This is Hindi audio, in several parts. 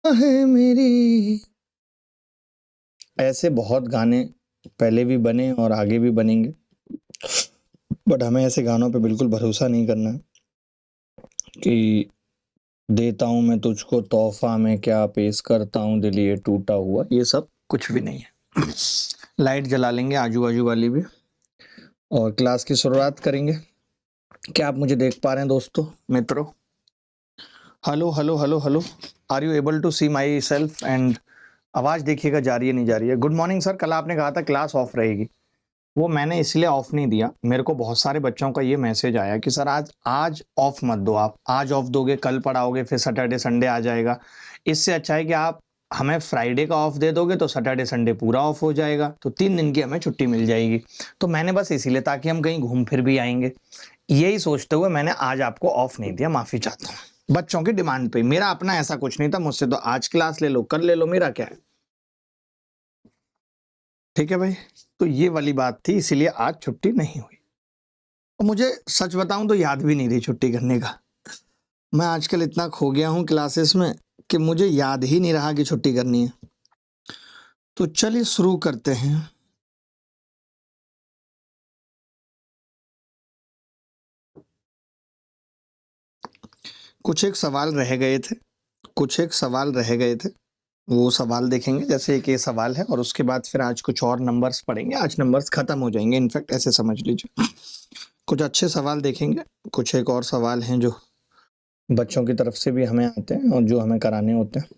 है मेरी। ऐसे बहुत गाने पहले भी बने और आगे भी बनेंगे, बट हमें ऐसे गानों पे बिल्कुल भरोसा नहीं करना है कि देता हूँ मैं तुझको तोहफा में क्या पेश करता हूँ दिल ये टूटा हुआ, ये सब कुछ भी नहीं है। लाइट जला लेंगे आजू बाजू वाली भी और क्लास की शुरुआत करेंगे। क्या आप मुझे देख पा रहे हैं दोस्तों, मित्रों? Hello hello hello hello, are you able to see myself? And आवाज़ देखिएगा जा रही है नहीं जा रही है। गुड मॉर्निंग सर, कल आपने कहा था क्लास ऑफ रहेगी, वो मैंने इसलिए ऑफ नहीं दिया। मेरे को बहुत सारे बच्चों का ये मैसेज आया कि सर आज आज ऑफ मत दो, आप आज ऑफ दोगे कल पढ़ाओगे फिर सैटरडे संडे आ जाएगा। इससे अच्छा है कि आप हमें फ्राइडे का ऑफ दे दोगे तो सैटरडे संडे पूरा ऑफ हो जाएगा, तो 3 दिन की हमें छुट्टी मिल जाएगी। तो मैंने बस इसीलिए, ताकि हम कहीं घूम फिर भी आएंगे, यही सोचते हुए मैंने आज आपको ऑफ नहीं दिया। माफी चाहता हूँ बच्चों की डिमांड पे, मेरा अपना ऐसा कुछ नहीं था। मुझसे तो आज क्लास ले लो कल ले लो, मेरा क्या है। ठीक है भाई, तो ये वाली बात थी, इसीलिए आज छुट्टी नहीं हुई। और मुझे सच बताऊं तो याद भी नहीं रही छुट्टी करने का। मैं आजकल इतना खो गया हूं क्लासेस में कि मुझे याद ही नहीं रहा कि छुट्टी करनी है। तो चलिए शुरू करते हैं। कुछ एक सवाल रह गए थे, कुछ एक सवाल रह गए थे, वो सवाल देखेंगे। जैसे एक ये सवाल है और उसके बाद फिर आज कुछ और नंबर्स पढ़ेंगे। आज नंबर्स खत्म हो जाएंगे, इनफैक्ट ऐसे समझ लीजिए। कुछ अच्छे सवाल देखेंगे, कुछ एक और सवाल हैं जो बच्चों की तरफ से भी हमें आते हैं और जो हमें कराने होते हैं।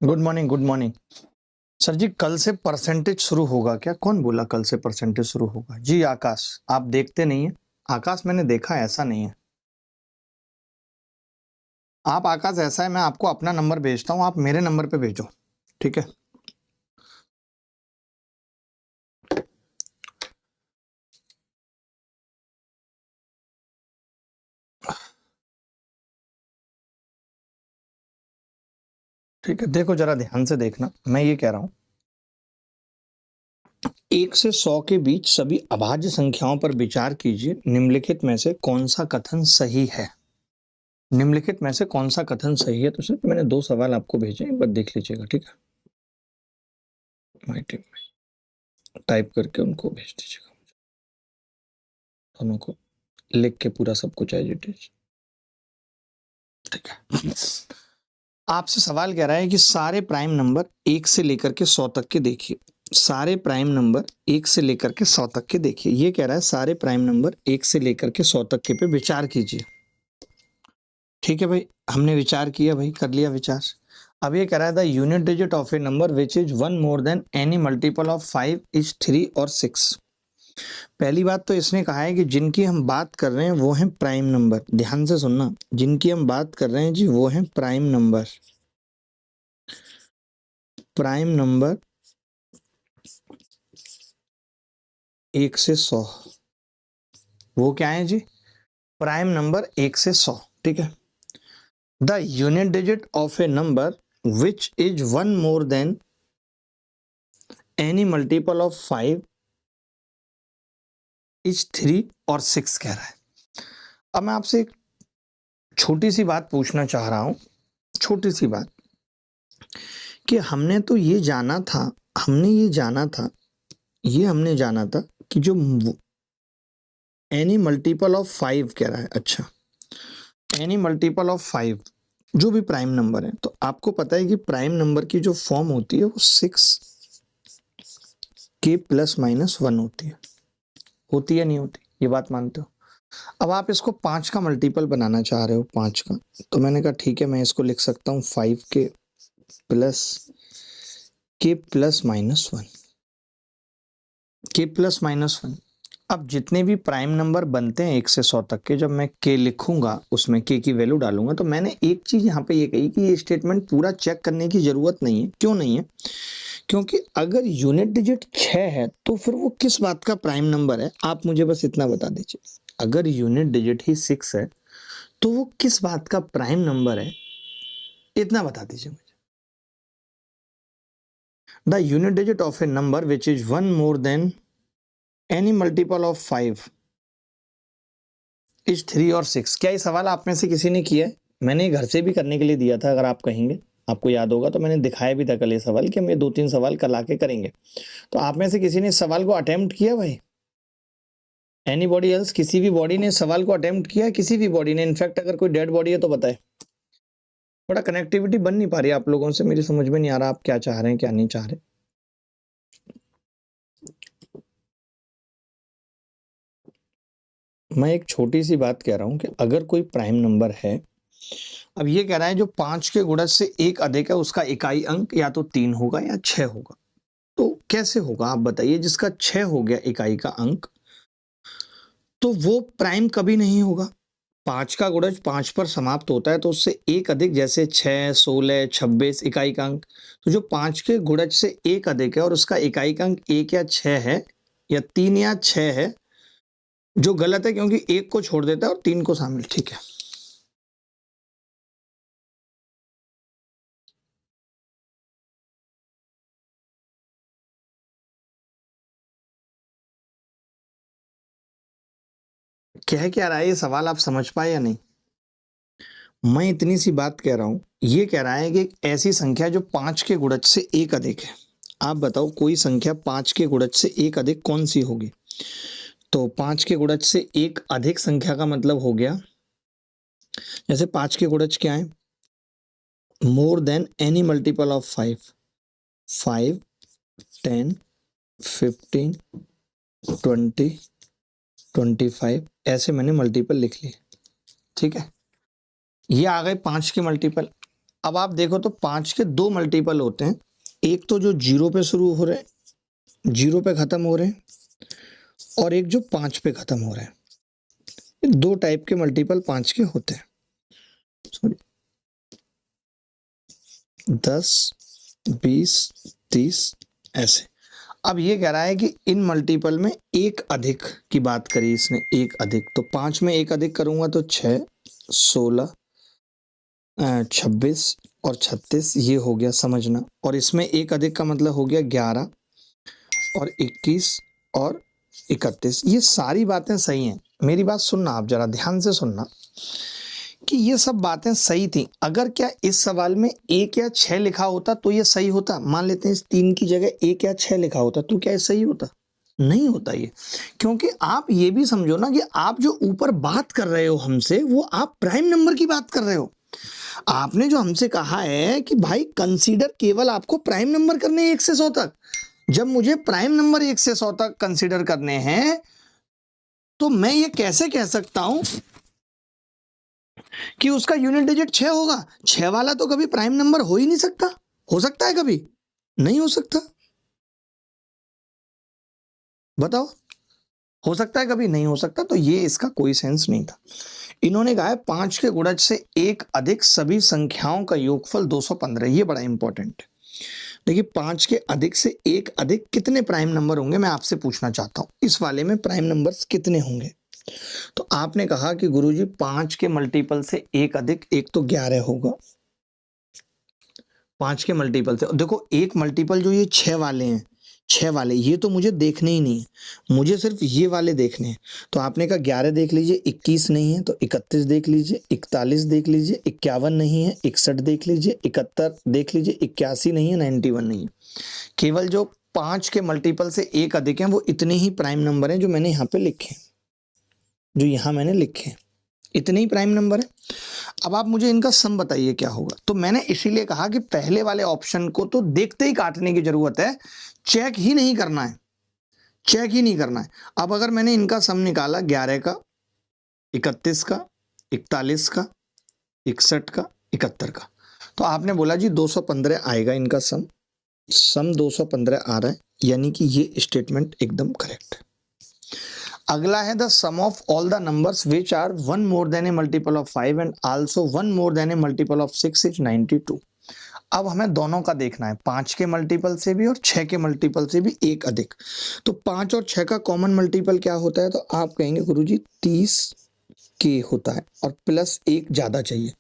Good morning, good morning sir ji. कल से परसेंटेज शुरू होगा क्या? कौन बोला कल से परसेंटेज शुरू होगा? जी आकाश, आप देखते नहीं है। आकाश मैंने देखा, ऐसा नहीं है। आप आकाश, ऐसा है, मैं आपको अपना नंबर भेजता हूं, आप मेरे नंबर पे भेजो, ठीक है? ठीक है, देखो जरा ध्यान से देखना, मैं ये कह रहा हूं 1 से 100 के बीच सभी अभाज्य संख्याओं पर विचार कीजिए। निम्नलिखित में से कौन सा कथन सही है? निम्नलिखित में से कौन सा कथन सही है? तो सिर्फ मैंने 2 सवाल आपको भेजे, एक बार देख लीजिएगा, ठीक है? माई टीम में टाइप करके उनको भेज दीजिएगा, दोनों को लिख के पूरा सब कुछ एज इट इज, ठीक है? आपसे सवाल कह रहा है कि सारे प्राइम नंबर 1 से लेकर के 100 तक के देखिए। सारे प्राइम नंबर 1 से लेकर के 100 तक के देखिए। ये कह रहा है सारे प्राइम नंबर 1 से लेकर के 100 तक के पे विचार कीजिए। ठीक है भाई, हमने विचार किया भाई, कर लिया विचार। अब ये कह रहा है the unit digit of A number which is 1 more then any multiple of 5 is 3 और 6। पहली बात तो इसने कहा है कि जिनकी हम बात कर रहे हैं वो हैं प्राइम नंबर। ध्यान से सुनना, जिनकी हम बात कर रहे हैं जी वो हैं प्राइम नंबर। प्राइम नंबर 1 से 100, वो क्या है जी? प्राइम नंबर 1 से 100, ठीक है? The unit digit of A number which is 1 more then any multiple of 5 is 3 और 6 कह रहा है। अब मैं आपसे एक छोटी सी बात पूछना चाह रहा हूं, छोटी सी बात, कि हमने तो ये जाना था, हमने जाना था कि जो एनी मल्टीपल ऑफ 5 कह रहा है। अच्छा, एनी मल्टीपल ऑफ 5 जो भी प्राइम नंबर है, तो आपको पता है कि प्राइम नंबर की जो फॉर्म होती है वो 6 k प्लस माइनस 1 होती है नहीं होती, ये बात मानते हो? अब आप इसको 5 का मल्टीपल बनाना चाह रहे हो, 5 का, तो मैंने कहा ठीक है, मैं इसको लिख सकता हूँ 5k plus k plus minus 1, k plus minus 1। अब जितने भी प्राइम नंबर बनते हैं 1 से 100 तक के, जब मैं k लिखूंगा उसमें k की वैल्यू डालूंगा, तो मैंने एक चीज यहाँ पे ये कही कि ये स्टेटमेंट पूरा चेक करने की जरूरत नहीं है। क्यों नहीं है? क्योंकि अगर यूनिट डिजिट 6 है तो फिर वो किस बात का प्राइम नंबर है, आप मुझे बस इतना बता दीजिए। अगर यूनिट डिजिट ही 6 है तो वो किस बात का प्राइम नंबर है, इतना बता दीजिए मुझे। The unit digit of A number which is 1 more then any multiple of 5 is 3 और 6। क्या ये सवाल आप में से किसी ने किया है? मैंने घर से भी करने के लिए दिया था, अगर आप कहेंगे, आपको याद होगा तो मैंने दिखाया भी था कल ये सवाल कि हम ये 2-3 सवाल कल आके करेंगे। तो आप में से किसी ने इस सवाल को अटेम्प्ट किया भाई? Anybody else? किसी भी बॉडी ने सवाल को अटेम्प्ट किया? किसी भी बॉडी ने? इनफैक्ट अगर कोई डेड बॉडी है तो बताए। थोड़ा कनेक्टिविटी बन नहीं पा रही आप लोगों से, मेरी समझ में नहीं आ रहा आप क्या चाह रहे हैं क्या नहीं चाह रहे। मैं एक छोटी सी बात कह रहा हूं कि अगर कोई प्राइम नंबर है, अब ये कह रहा है जो 5 के गुणज से एक अधिक है उसका इकाई अंक या तो 3 होगा या 6 होगा। तो कैसे होगा आप बताइए? जिसका 6 हो गया इकाई का अंक, तो वो प्राइम कभी नहीं होगा। 5 का गुणज 5 पर समाप्त होता है तो उससे एक अधिक, जैसे 6, 16, 26 इकाई का अंक। तो जो 5 के गुणज से एक अधिक है और उसका इकाई का अंक 1 या 6 है या 3 या 6 है, जो गलत है क्योंकि 1 को छोड़ देता है और 3 को शामिल। ठीक है, क्या रहा है ये सवाल, आप समझ पाए या नहीं? मैं इतनी सी बात कह रहा हूं, ये कह रहा है कि एक ऐसी संख्या जो 5 के गुणज से एक अधिक है। आप बताओ कोई संख्या 5 के गुणज से एक अधिक कौन सी होगी? तो 5 के गुणज से एक अधिक संख्या का मतलब हो गया, जैसे 5 के गुणज क्या है? More than any multiple of 5, 5, 10, 15, 20, 25, ऐसे मैंने मल्टीपल लिख लिए। ठीक है, ये आ गए 5 के मल्टीपल। अब आप देखो तो 5 के 2 मल्टीपल होते हैं, एक तो जो 0 पे शुरू हो रहे हैं, 0 पे खत्म हो रहे हैं, और एक जो 5 पे खत्म हो रहे हैं। 2 टाइप के मल्टीपल 5 के होते हैं। सॉरी, 10, 20, 30 ऐसे। अब ये कह रहा है कि इन मल्टीपल में एक अधिक की बात करी इसने, एक अधिक। तो 5 में एक अधिक करूंगा तो 6, 16, 26 और 36, ये हो गया, समझना। और इसमें एक अधिक का मतलब हो गया 11 और 21 और 31। ये सारी बातें सही हैं। मेरी बात सुनना, आप जरा ध्यान से सुनना कि ये सब बातें सही थी। अगर क्या इस सवाल में 1 या 6 लिखा होता तो ये सही होता? मान लेते हैं इस 3 की जगह 1 या 6 लिखा होता तो क्या ये सही होता? नहीं होता ये। क्योंकि आप ये भी समझो ना कि आप जो ऊपर बात कर रहे हो हमसे, वो आप प्राइम नंबर की बात कर रहे हो। आपने जो हमसे कहा है कि भाई कंसीडर केवल आपको प्राइम नंबर करने हैं 1 से 100 तक। जब मुझे प्राइम नंबर 1 से 100 तक कंसीडर करने हैं तो मैं ये कैसे कह सकता हूं कि उसका यूनिट डिजिट 6 होगा? 6 वाला तो कभी प्राइम नंबर हो ही नहीं सकता। हो सकता है कभी? नहीं हो सकता। बताओ, हो सकता है कभी? नहीं हो सकता। तो ये इसका कोई सेंस नहीं था। इन्होंने कहा है 5 के गुणज से एक अधिक सभी संख्याओं का योगफल 215। ये बड़ा इंपॉर्टेंट है। देखिए, 5 के अधिक से एक अधिक कितने प्राइम नंबर होंगे, मैं आपसे पूछना चाहता हूं। इस वाले में प्राइम नंबर्स कितने होंगे? तो आपने कहा कि गुरुजी 5 के मल्टीपल से एक अधिक, एक तो 11 होगा 5 के मल्टीपल से। देखो, एक मल्टीपल जो ये 6 वाले हैं, 6 वाले, ये तो मुझे देखने ही नहीं है, मुझे सिर्फ ये वाले देखने हैं। तो आपने कहा 11 देख लीजिए, 21 नहीं है तो 31 देख लीजिए, 41 देख लीजिए, 51 नहीं है, 61 देख लीजिए, 71 देख लीजिए, 81 नहीं है, 91 नहीं है। केवल जो 5 के मल्टीपल से एक अधिक हैं वो इतने ही प्राइम नंबर हैं जो मैंने यहाँ पे लिखे, जो यहाँ मैंने लिखे, इतने ही प्राइम नंबर है। अब आप मुझे इनका सम बताइए क्या होगा। तो मैंने इसीलिए कहा कि पहले वाले ऑप्शन को तो देखते ही काटने की जरूरत है, चेक ही नहीं करना है। चेक ही नहीं करना है। अब अगर मैंने इनका सम निकाला 11 का, 31 का, 41 का, 61 का, 71 का, तो आपने बोला जी 215 आएगा इनका सम 215 आ रहा है, यानी कि ये स्टेटमेंट एकदम करेक्ट है। अगला है the sum of all the numbers which are 1 more than a multiple of 5 and also 1 more than a multiple of 6 is 92। अब हमें दोनों का देखना है, 5 के मल्टीपल से भी और 6 के मल्टीपल से भी एक अधिक। तो 5 और 6 का कॉमन मल्टीपल क्या होता है, तो आप कहेंगे गुरुजी 30 के होता है और प्लस एक ज़्यादा चाहिए।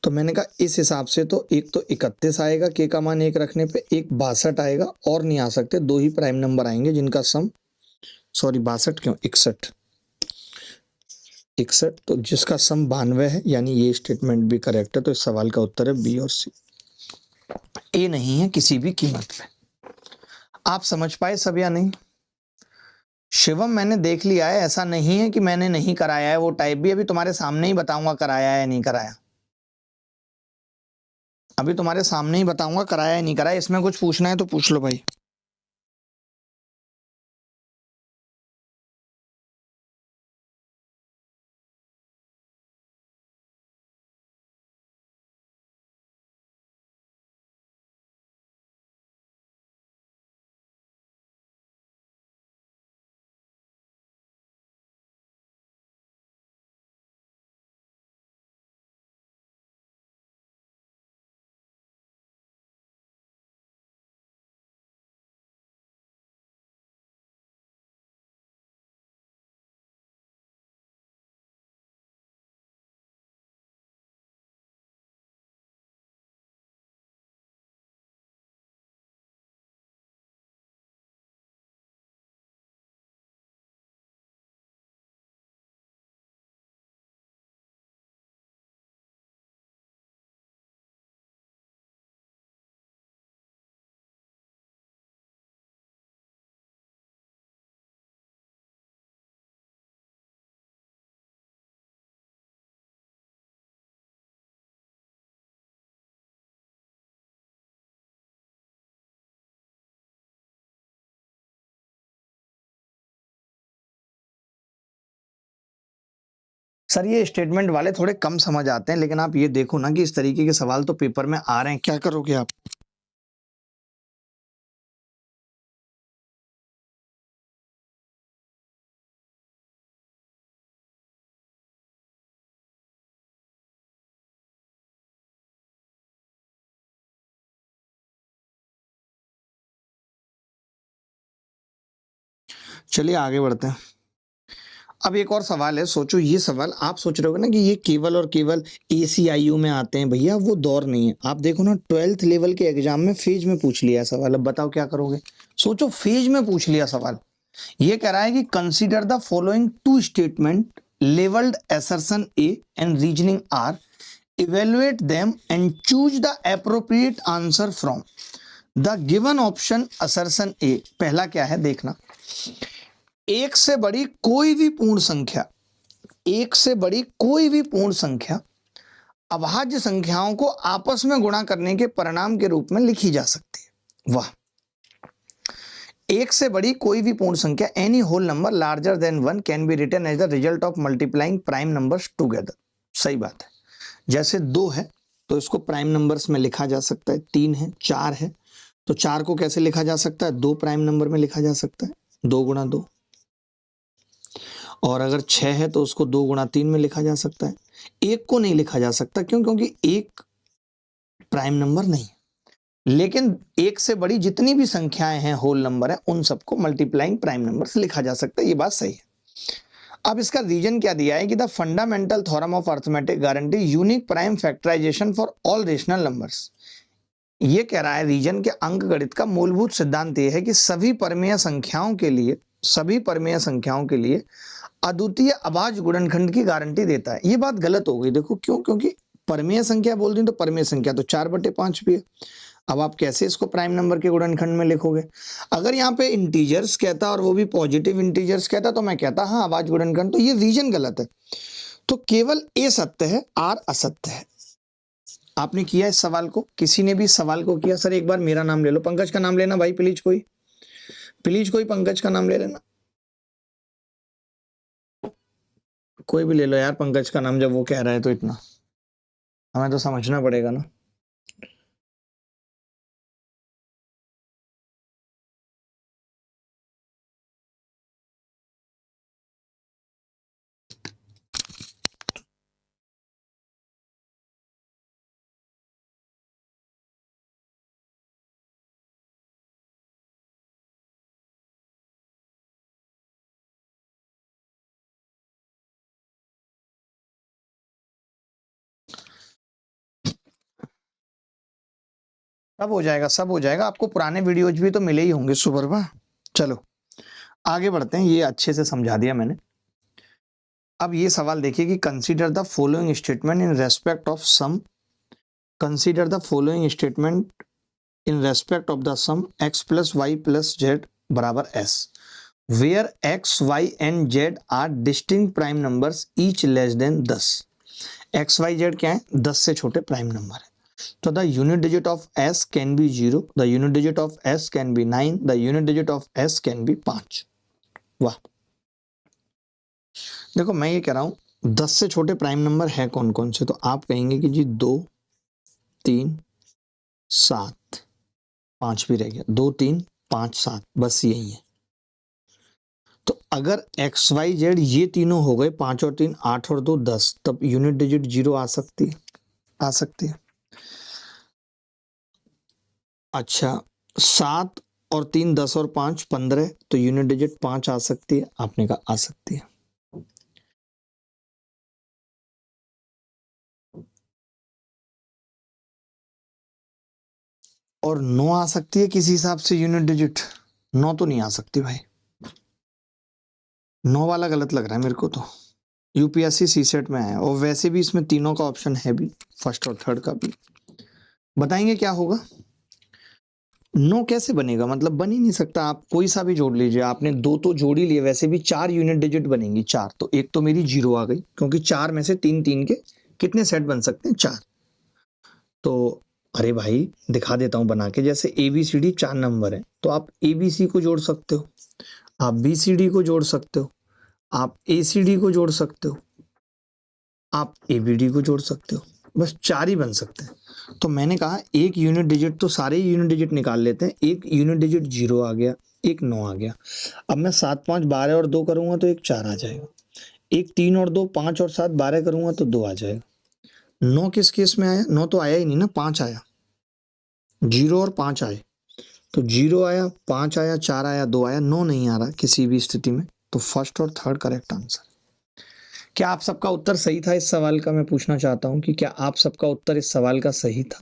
तो मैंने कहा इस हिसाब से तो एक तो 31 आएगा, के का मान एक रखने पे, एक 62 आएगा, और नहीं आ सकते, दो ही प्राइम नंबर आएंगे जिनका सम, सॉरी 62 क्यों, 61, तो जिसका सम 92 है, यानी ये स्टेटमेंट भी करेक्ट है। तो इस सवाल का उत्तर है बी और सी, ए नहीं है किसी भी कीमत पे। आप समझ पाए सब या नहीं? शिवम मैंने देख लिया है, ऐसा नहीं है कि मैंने नहीं कराया है, वो टाइप भी अभी तुम्हारे सामने ही बताऊंगा कराया है या नहीं कराया, अभी तुम्हारे सामने ही बताऊंगा कराया है नहीं कराया। इसमें कुछ पूछना है तो पूछ लो भाई। सर ये स्टेटमेंट वाले थोड़े कम समझ आते हैं, लेकिन आप ये देखो ना कि इस तरीके के सवाल तो पेपर में आ रहे हैं, क्या करोगे आप? चलिए आगे बढ़ते हैं। अब एक और सवाल है, सोचो ये सवाल आप सोच रहे होगे ना कि ये केवल और केवल ACIU में आते हैं, भैया वो दौर नहीं है। आप देखो ना 12th लेवल के एग्जाम में फेज में पूछ लिया सवाल, अब बताओ क्या करोगे? सोचो फेज में पूछ लिया सवाल, ये कह रहा है कि consider the following two statement labelled assertion A and reasoning R, evaluate them and choose the appropriate answer from the given option assertion A. पहला क्या है देखना, एक से बड़ी कोई भी पूर्ण संख्या, एक से बड़ी कोई भी पूर्ण संख्या अभाज्य संख्याओं को आपस में गुणा करने के परिणाम के रूप में लिखी जा सकती है। वाह, एक से बड़ी कोई भी पूर्ण संख्या any whole number larger than 1 can be written as the result of multiplying prime numbers together. सही बात है, जैसे 2 है तो इसको प्राइम नंबर्स में लिखा जा सकता है, 3 है, 4 है तो 4 को कैसे लिखा जा सकता है, 2 प्राइम नंबर में लिखा जा सकता है, 2 गुणा 2। और अगर 6 है तो उसको 2 गुणा 3 में लिखा जा सकता है। एक को नहीं लिखा जा सकता, क्यों? क्योंकि एक प्राइम नंबर नहीं है। लेकिन एक से बड़ी जितनी भी संख्याएं हैं, होल नंबर है, उन सबको मल्टीप्लाइंग प्राइम नंबर से लिखा जा सकता है, ये बात सही है। अब इसका रीजन क्या दिया है कि the fundamental theorem of arithmetic guarantee unique prime factorization for all rational numbers. ये कह रहा है रीजन के अंकगणित का मूलभूत सिद्धांत ये है कि सभी परमेय संख्याओं के लिए अद्वितीय अभाज्य गुणनखंड की गारंटी देता है। ये बात गलत हो गई, देखो क्यों? क्योंकि परमेय संख्या बोल दी तो परमेय संख्या तो 4/5 भी है। अब आप कैसे इसको प्राइम नंबर के गुणनखंड में लिखोगे? अगर यहाँ पे इंटीजर्स कहता और वो भी पॉजिटिव इंटीजर्स कहता तो मैं कहता हाँ अभाज्य गुणनखंड, तो ये रीजन गलत है। तो केवल ए सत्य है, आर असत्य है। आपने किया इस सवाल को? किसी ने भी इस सवाल को किया? सर एक बार मेरा नाम ले लो, पंकज का नाम लेना भाई प्लीज, कोई प्लीज कोई पंकज का नाम ले लेना, कोई भी ले लो यार पंकज का नाम, जब वो कह रहा है तो इतना हमें तो समझना पड़ेगा ना। सब हो जाएगा, सब हो जाएगा, आपको पुराने वीडियोज भी तो मिले ही होंगे सुप्रभा। चलो आगे बढ़ते हैं, ये अच्छे से समझा दिया मैंने। अब ये सवाल देखिए कि consider the following statement in respect of sum, consider the following statement in respect of the sum x plus y plus z बराबर s, where x, y and z are distinct prime numbers each less than 10। x, y, z क्या है? 10 से छोटे प्राइम नंबर है। तो the unit digit of s can be 0, the unit digit of s can be 9, the unit digit of s can be 5। वाह, देखो मैं ये कह रहा हूं 10 से छोटे प्राइम नंबर है कौन कौन से, तो आप कहेंगे कि जी 2, 3, 7, 5 भी रह गया, 2, 3, 5, 7, बस यही है। तो अगर एक्स वाई जेड ये तीनों हो गए, 5 और 3 8 और 2 10, तब यूनिट डिजिट 0 आ सकती है, आ सकती है। अच्छा 7 और 3 10 और 5 15, तो यूनिट डिजिट 5 आ सकती है, आपने कहा आ सकती है। और 9 आ सकती है किसी हिसाब से यूनिट डिजिट, 9 तो नहीं आ सकती भाई, 9 वाला गलत लग रहा है मेरे को तो। यूपीएससी सीसेट में है, और वैसे भी इसमें तीनों का ऑप्शन है भी, फर्स्ट और थर्ड का भी। बताएंगे क्या होगा? 9 कैसे बनेगा, मतलब बन ही नहीं सकता। आप कोई सा भी जोड़ लीजिए, आपने 2 तो जोड़ ही लिए, वैसे भी 4 यूनिट डिजिट बनेंगी, 4, तो एक तो मेरी 0 आ गई, क्योंकि 4 में से 3 3 के कितने सेट बन सकते हैं? 4। तो अरे भाई दिखा देता हूं बना के, जैसे A B C D 4 number है, तो आप ए बी सी को जोड़ सकते हो, आप बी सी डी को जोड़ सकते हो, आप ए सी डी को जोड़ सकते हो, आप ए बी डी को जोड़ सकते हो, बस 4 ही बन सकते हैं। तो मैंने कहा एक यूनिट डिजिट तो सारे ही यूनिट डिजिट निकाल लेते हैं। एक यूनिट डिजिट 0 आ गया, एक 9 आ गया। अब मैं 7 5 12 और 2 करूंगा तो एक 4 आ जाएगा, एक 3 और 2 5 और 7 12 करूंगा तो 2 आ जाएगा। 9 किस केस में आया? 9 तो आया ही नहीं ना, 5 आया, 0 और 5 आए, तो 0 आया, 5 आया, 4 आया, 2 आया, 9 नहीं आ रहा किसी भी स्थिति में। तो फर्स्ट और थर्ड करेक्ट आंसर। क्या आप सबका उत्तर सही था इस सवाल का? मैं पूछना चाहता हूं कि क्या आप सबका उत्तर इस सवाल का सही था?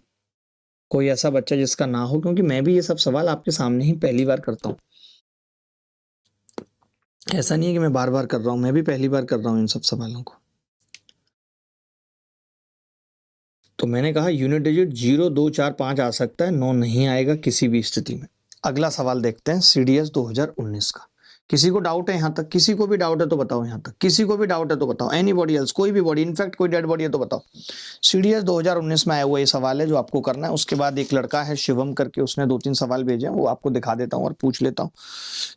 कोई ऐसा बच्चा जिसका ना हो, क्योंकि मैं भी ये सब सवाल आपके सामने ही पहली बार करता हूँ। ऐसा नहीं है कि मैं बार बार कर रहा हूँ, मैं भी पहली बार कर रहा हूँ इन सब सवालों को। तो मैंने कहा यूनिट डिजिट 0 2 4 5 आ सकता है, 9 नहीं आएगा किसी भी स्थिति में। अगला सवाल देखते हैं सीडीएस 2019 का। किसी को डाउट है यहाँ तक? किसी को भी डाउट है तो बताओ यहाँ तक, किसी को भी डाउट है तो बताओ, एनीबॉडी एल्स, कोई भी बॉडी, इनफैक्ट कोई डेड बॉडी है तो बताओ। सीडीएस 2019 में आया हुआ ये सवाल है जो आपको करना है। उसके बाद एक लड़का है शिवम करके, उसने 2 3 सवाल भेजे हैं, वो आपको दिखा देता हूँ और पूछ लेता हूँ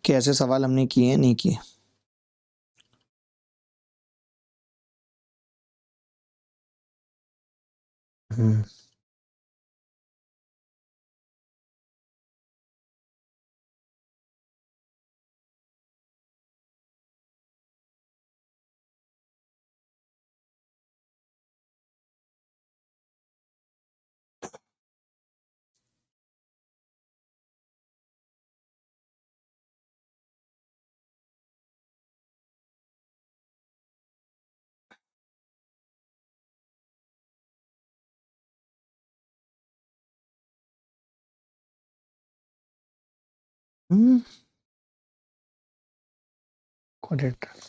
कि ऐसे सवाल हमने किए हैं नहीं किए। हम्म क्वाड्रेटर,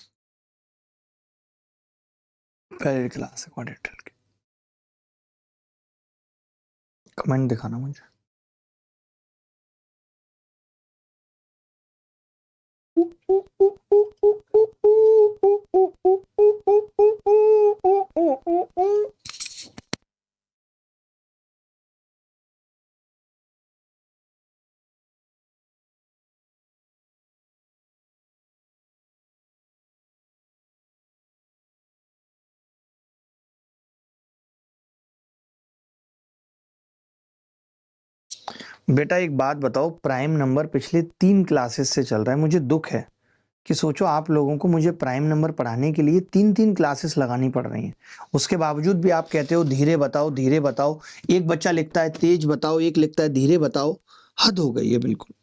पहली क्लास है क्वाड्रेटर की। कमेंट दिखाना मुझे। बेटा एक बात बताओ, प्राइम नंबर पिछले 3 क्लासेस से चल रहा है। मुझे दुख है कि सोचो आप लोगों को मुझे प्राइम नंबर पढ़ाने के लिए 3-3 क्लासेस लगानी पड़ रही हैं। उसके बावजूद भी आप कहते हो धीरे बताओ, धीरे बताओ। एक बच्चा लिखता है तेज बताओ, एक लिखता है धीरे बताओ। हद हो गई है बिल्कुल।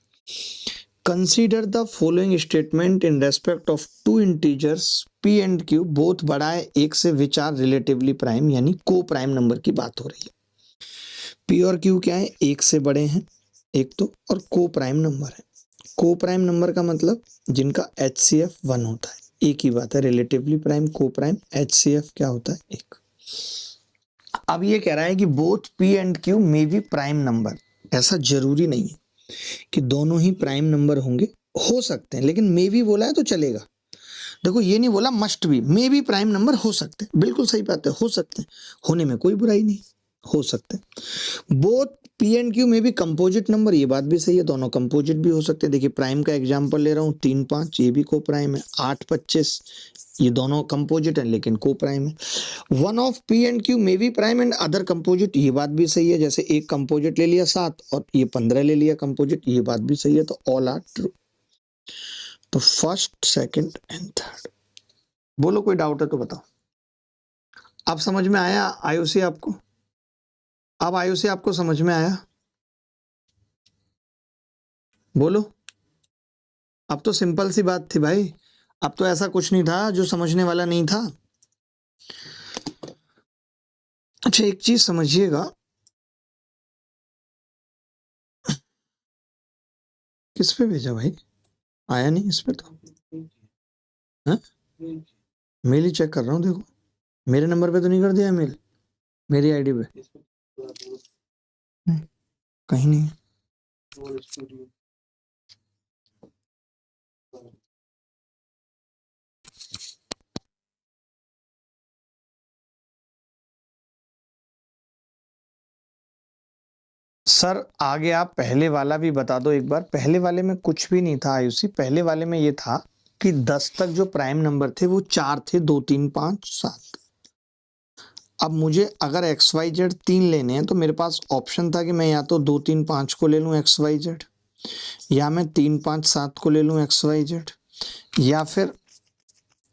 Consider the following statement in respect of two integers p and q both बड़ा है 1 से विच आर रिलेटिवली प्राइम, यानी को प्राइम नंबर की बात हो रही है। p और q क्या है, 1 से बड़े हैं एक तो, और को प्राइम नंबर है। को प्राइम नंबर का मतलब जिनका HCF 1 होता है, एक ही बात है। रिलेटिवली प्राइम, को प्राइम, HCF क्या होता है, 1। अब ये कह रहा है कि both p and q may be prime number. ऐसा जरूरी नहीं है कि दोनों ही प्राइम नंबर होंगे, हो सकते हैं, लेकिन मे बी बोला है तो चलेगा। देखो ये नहीं बोला must be, may be prime number हो सकते हैं, बिल्कुल सही बात है, हो सकते हैं, होने में कोई बुराई नहीं, हो सकते हैं। बोथ p एंड q में भी कंपोजिट नंबर, ये बात भी सही है, दोनों कंपोजिट भी हो सकते हैं। देखिए प्राइम का एग्जांपल ले रहा हूँ, 3 5 ये भी को प्राइम है, 8 25 ये दोनों कंपोजिट हैं लेकिन को प्राइम है। One of p and q में भी प्राइम एंड अदर कंपोजिट, ये बात भी सही है। जैसे एक कंपोजिट ले लिया 7 और ये 15 ले लिया कंपोजिट, ये बात भी सही है। तो ऑल आर ट्रू। तो फर्स्ट, सेकंड एंड थर्ड। बोलो कोई डाउट है तो बताओ। अब समझ में आया आयुषी आपको? अब आयुषी आपको समझ में आया? बोलो। अब तो सिंपल सी बात थी भाई, अब तो ऐसा कुछ नहीं था जो समझने वाला नहीं था। अच्छा एक चीज समझिएगा, किस पे भेजा भाई? आया नहीं इस पे तो। हाँ? मेल ही चेक कर रहा हूँ, देखो मेरे नंबर पे तो नहीं कर दिया मेल, मेरी आईडी पे कहीं नहीं। सर आगे आप पहले वाला भी बता दो एक बार। पहले वाले में कुछ भी नहीं था आयुषी, पहले वाले में ये था कि 10 तक जो प्राइम नंबर थे वो 4 थे, 2 3 5 7। अब मुझे अगर XYZ 3 लेने हैं तो मेरे पास ऑप्शन था कि मैं या तो 2 3 5 को ले लूँ XYZ, या मैं 3 5 7 को ले लूँ XYZ, या फिर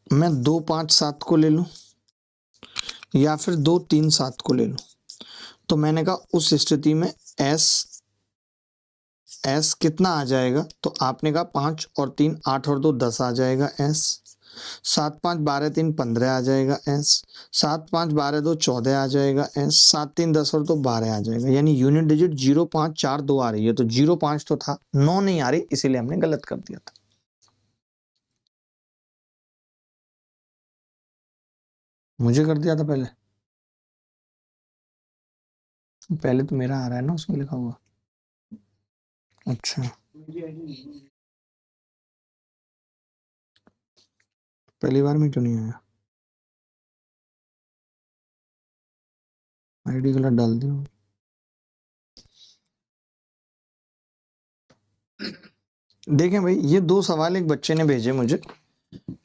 मैं 2 5 7 को ले लूँ, या फिर 2 3 7 को ले लूँ। तो मैंने कहा उस स्थिति में S कितना आ जाएगा? तो आपने कहा 5 और 3 8 और 2 10 आ जाएगा S। 7 5 12 3 15 आ जाएगा S। 7 5 12 2 14 आ जाएगा S। 7 3 10 और 2 12 आ जाएगा। यानी यूनिट डिजिट 0 5 4 2 आ रही है, तो 0 5 तो था, 9 नहीं आ रही, इसीलिए हमने गलत कर दिया था। मुझे कर दिया था पहले? पहले तो मेरा आ रहा है ना उसमें लिखा हुआ। अच्छा पहली बार में क्यों नहीं आया? आईडी गलत डाल दी। देखें भाई, ये 2 सवाल एक बच्चे ने भेजे मुझे।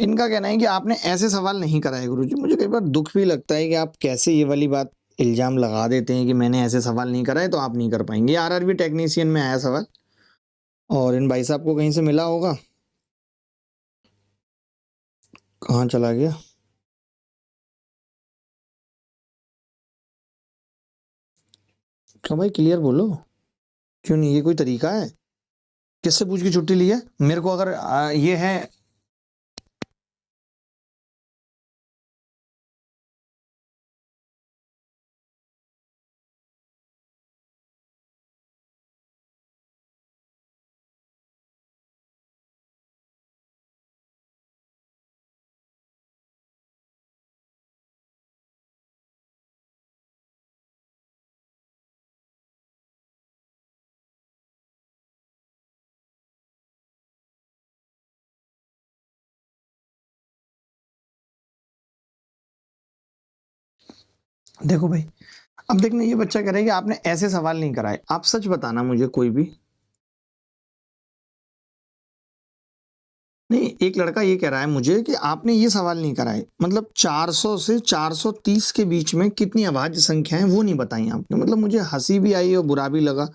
इनका कहना है कि आपने ऐसे सवाल नहीं कराए गुरुजी। मुझे कई बार दुख भी लगता है कि आप कैसे ये वाली बात इल्जाम लगा देते हैं कि मैंने ऐसे सवाल नहीं कराए तो आप नहीं कर पाएंगे। RRB टेक्नीशियन में आया सवाल और इन भाई साहब को कहीं से मिला होगा। कहाँ चला गया? क्यों भाई क्लियर बोलो, क्यों नहीं? ये कोई तरीका है? किससे पूछ के छुट्टी ली है? मेरे को अगर ये है देखो भाई, अब देखना ये बच्चा कह रहा है कि आपने ऐसे सवाल नहीं कराए। आप सच बताना मुझे कोई भी। नहीं, एक लड़का ये कह रहा है मुझे कि आपने ये सवाल नहीं कराए, मतलब 400 से 430 के बीच में कितनी अभाज्य संख्याएं वो नहीं बताई आपने। मतलब मुझे हंसी भी आई और बुरा भी लगा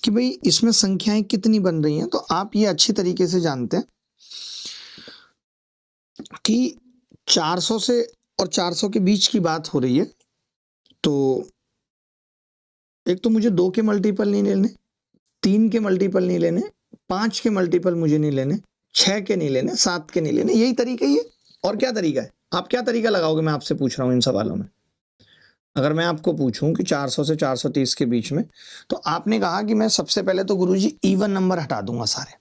कि भाई इसमें संख्याएं कितनी बन रही हैं, तो आप ये अच्छी तरीके से जानते हैं कि 400 से और 400 के बीच की बात हो रही है। तो एक तो मुझे 2 के मल्टीपल नहीं लेने, 3 के मल्टीपल नहीं लेने, 5 के मल्टीपल मुझे नहीं लेने, 6 के नहीं लेने, 7 के नहीं लेने। यही तरीका ही है। और क्या तरीका है? आप क्या तरीका लगाओगे, मैं आपसे पूछ रहा हूं इन सवालों में। अगर मैं आपको पूछूं कि 400 से 430 के बीच में, तो आपने कहा कि मैं सबसे पहले तो गुरुजी इवन नंबर हटा दूंगा सारे।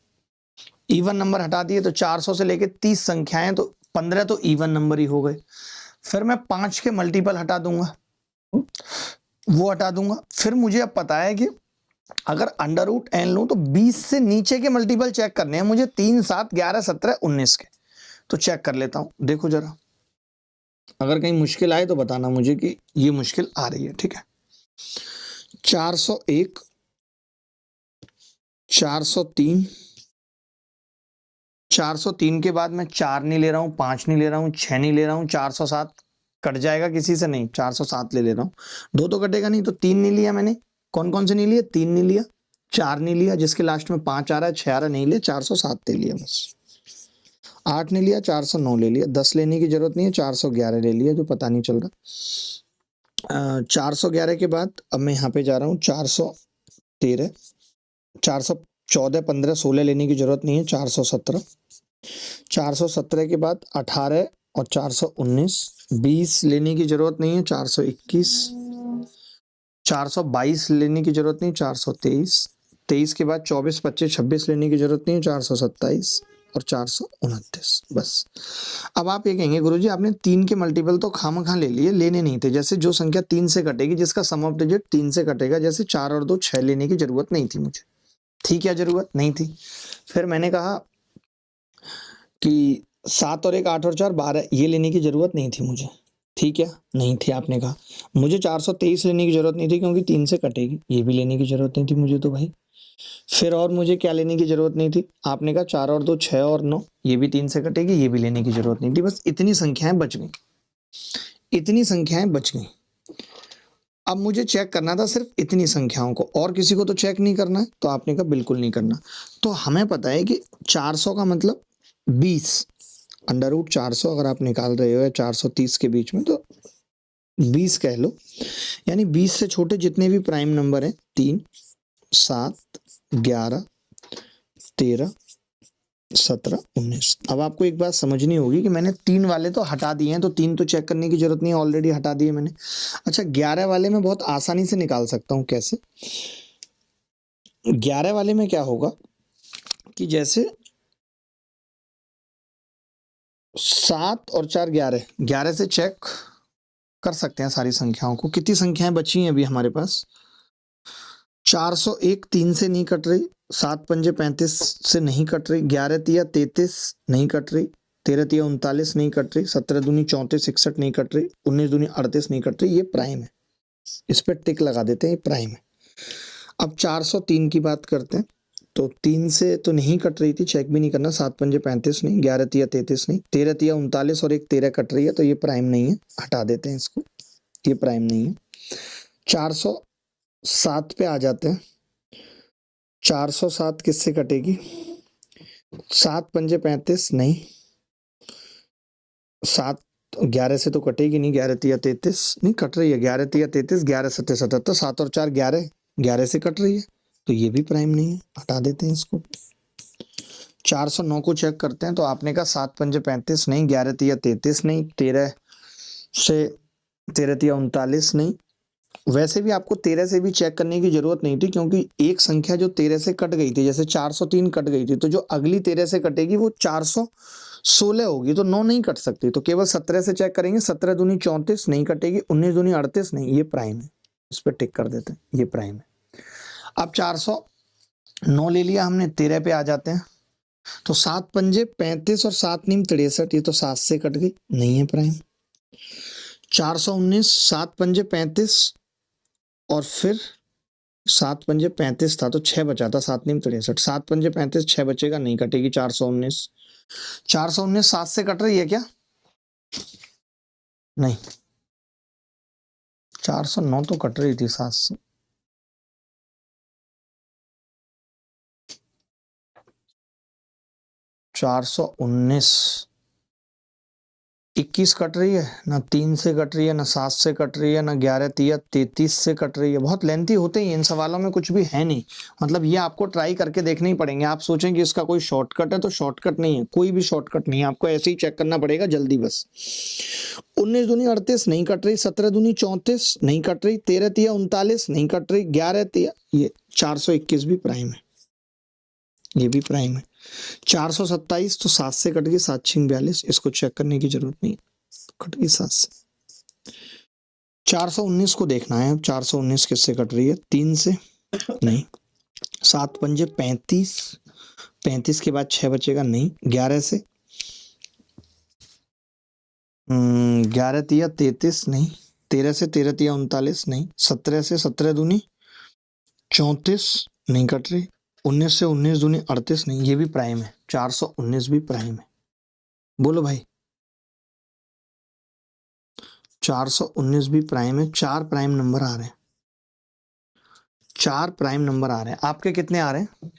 इवन नंबर हटा दिए तो 400 से लेके 30 संख्याएं, तो 15 तो इवन नंबर ही हो गए। फिर मैं 5 के मल्टीपल हटा दूंगा, वो हटा दूंगा। फिर मुझे अब पता है कि अगर अंडर रूट एन लूं तो 20 से नीचे के मल्टीपल चेक करने हैं मुझे, 3, 7, 11, 17, 19 के। तो चेक कर लेता हूं, देखो जरा, अगर कहीं मुश्किल आए तो बताना मुझे कि ये मुश्किल आ रही है। ठीक है, 401, 403, 403 के बाद मैं 4 नहीं ले रहा हूं, 5 नहीं ले रहा हूं, 6 नहीं ले रहा हूं, 407 कट जाएगा किसी से, नहीं 407 ले रहा हूं। 2 तो कटेगा नहीं, तो 3 नहीं लिया मैंने। कौन कौन से नहीं लिए? 3 नहीं लिया, 4 नहीं लिया, जिसके लास्ट में 5 आ रहा है, 6 आ रहा है, नहीं लिया, 407 ले लिया बस। 8 नहीं लिया, 409 ले लिया, 10 लेने की जरूरत नहीं है, 411 ले लिया, जो पता नहीं चल रहा। 411 के बाद अब मैं यहाँ पे जा रहा हूँ 413, 414, 15, 16 लेने की जरूरत नहीं है, 417, 417 के बाद 18 और 419, 20 लेने की जरूरत नहीं है, 421, 422 लेने की जरूरत नहीं, 423, 23 के बाद 24, 25, 26 लेने की जरूरत नहीं है, 427 और 429, बस। अब आप ये कहेंगे गुरुजी आपने 3 के मल्टीपल तो खामखा ले लिए, लेने नहीं थे। जैसे जो संख्या 3 से कटेगी, जिसका सम ऑफ डिजिट 3 से कटेगा, जैसे 4 और 2 6 लेने की जरूरत नहीं थी मुझे। थी क्या जरूरत? नहीं थी। फिर मैंने कहा कि 7 और 1 8 और 4 12, ये लेने की जरूरत नहीं थी मुझे। ठीक है, नहीं थी। आपने कहा मुझे 423 लेने की जरूरत नहीं थी क्योंकि 3 से कटेगी, ये भी लेने की जरूरत नहीं थी मुझे तो भाई। फिर और मुझे क्या लेने की जरूरत नहीं थी? आपने कहा 4 और 2 6 और 9, ये भी 3 से कटेगी, ये भी लेने की जरूरत नहीं थी। बस इतनी संख्याएं बच गई, इतनी संख्याएं बच गई। अब मुझे चेक करना था सिर्फ इतनी संख्याओं को, और किसी को तो चेक नहीं करना है। तो आपने कहा बिल्कुल नहीं करना। तो हमें पता है कि 400 का मतलब 20, अंडर रूट 400 अगर आप निकाल रहे हो या 430 के बीच में, तो 20 कह लो। यानी 20 से छोटे जितने भी प्राइम नंबर हैं, 3, 7, 11, 13, 17, 19। अब आपको एक बात समझनी होगी कि मैंने 3 वाले तो हटा दिए हैं, तो 3 तो चेक करने की जरूरत नहीं है, ऑलरेडी हटा दिए मैंने। अच्छा, 11 वाले में बहुत आसानी से निकाल सकता हूं। कैसे? 11 वाले में क्या होगा कि जैसे 7 और 4 11, 11 से चेक कर सकते हैं सारी संख्याओं को। कितनी संख्याएं बची हैं अभी हमारे पास? 401 3 से नहीं कट रही, 7 पंजे 35 से नहीं कट रही, 11 तिया 33 नहीं कट रही, 13 तिया 39 नहीं कट रही, 17 दूनी 34 61 नहीं कट रही, 19 दूनी 38 नहीं कट रही। ये प्राइम है, इस पर टिक लगा देते हैं, ये प्राइम है। अब 403 की बात करते हैं, तो 3 से तो नहीं कट रही थी, चेक भी नहीं करना। 7 पंजे 35 नहीं, 11 तिया 33 नहीं, 13 तिया 39 और एक 13 कट रही है, तो ये प्राइम नहीं है, हटा देते हैं इसको, ये प्राइम नहीं है। 407 पे आ जाते हैं। 407 किससे कटेगी? 7 पंजे 35 नहीं, 7 11 से तो कटेगी नहीं, 11 तिया 33 नहीं कट रही है, 11 तिया 33, 11 सत्ते 77, 7 और 4 11, 11 से कट रही है, तो ये भी प्राइम नहीं है, हटा देते हैं इसको। 409 को चेक करते हैं, तो आपने कहा 7 पंजे 35 नहीं, 11 तिया 33 नहीं, 13 से 13 तिया 39 नहीं। वैसे भी आपको 13 से भी चेक करने की जरूरत नहीं थी, क्योंकि एक संख्या जो 13 से कट गई थी, जैसे 403 कट गई थी, तो जो अगली 13 से कटेगी वो 416 होगी, तो 9 नहीं कट सकती। तो केवल 17 से चेक करेंगे, 17 दूनी 34 नहीं कटेगी, 19 दूनी 38 नहीं, ये प्राइम है, इस पर टिक कर देते हैं, ये प्राइम है। अब 409 ले लिया हमने, 13 पे आ जाते हैं। तो 7 पंजे 35 और 7 नीम 63, ये तो 7 से कट गई, नहीं है प्राइम। 419, 7 पंजे 35 और फिर 7 पंजे 35 था, तो 6 बचा था, 7 नीम 63, 7 पंजे 35, 6 बचेगा, नहीं कटेगी। 419, 419 7 से कट रही है क्या? नहीं, 409 तो कट रही थी 7 से। 419, 21 कट रही है ना, 3 से कट रही है ना, 7 से कट रही है ना, 11 तिया 33 से कट रही है। बहुत लेंथी होते हैं इन सवालों में, कुछ भी है नहीं। मतलब ये आपको ट्राई करके देखने ही पड़ेंगे। आप सोचें कि इसका कोई शॉर्टकट है, तो शॉर्टकट नहीं है, कोई भी शॉर्टकट नहीं है, आपको ऐसे ही चेक करना पड़ेगा जल्दी बस। 19 दूनी 38 नहीं कट रही, 17 दूनी 34 नहीं कट रही, 13 तिया 39 नहीं कट रही, 11 तिया ये 421 भी प्राइम है, ये भी प्राइम है। 427 तो 7 से कट गई, 7 छिंग 42, इसको चेक करने की जरूरत नहीं, कट गई 7 से। 419 को देखना है, 419 किससे कट रही है, 3 से नहीं, 7 पंजे 35, 35 के बाद 6 बचेगा नहीं, 11 से 11 तिया 33 नहीं, 13 से 13 तिया 39 नहीं, 17 से 17 दूनी 34 नहीं कट रही, 19 से 19 दूनी 38 नहीं, ये भी प्राइम है, 419 भी प्राइम है। बोलो भाई, 419 भी प्राइम है। 4 प्राइम नंबर आ रहे हैं, 4 प्राइम नंबर आ रहे हैं। आपके कितने आ रहे हैं?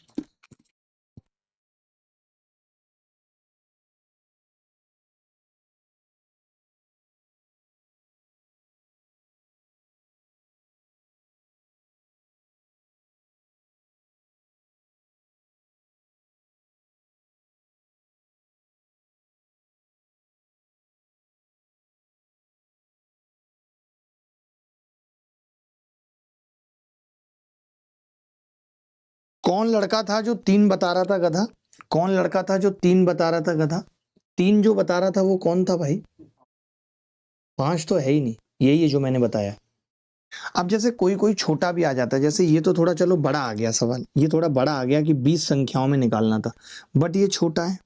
कौन लड़का था जो 3 बता रहा था गधा? कौन लड़का था जो 3 बता रहा था गधा? 3 जो बता रहा था वो कौन था भाई? 5 तो है ही नहीं, यही है जो मैंने बताया। अब जैसे कोई कोई छोटा भी आ जाता है, जैसे ये तो थोड़ा चलो बड़ा आ गया सवाल, ये थोड़ा बड़ा आ गया कि 20 संख्याओं में निकालना था, बट ये छोटा है।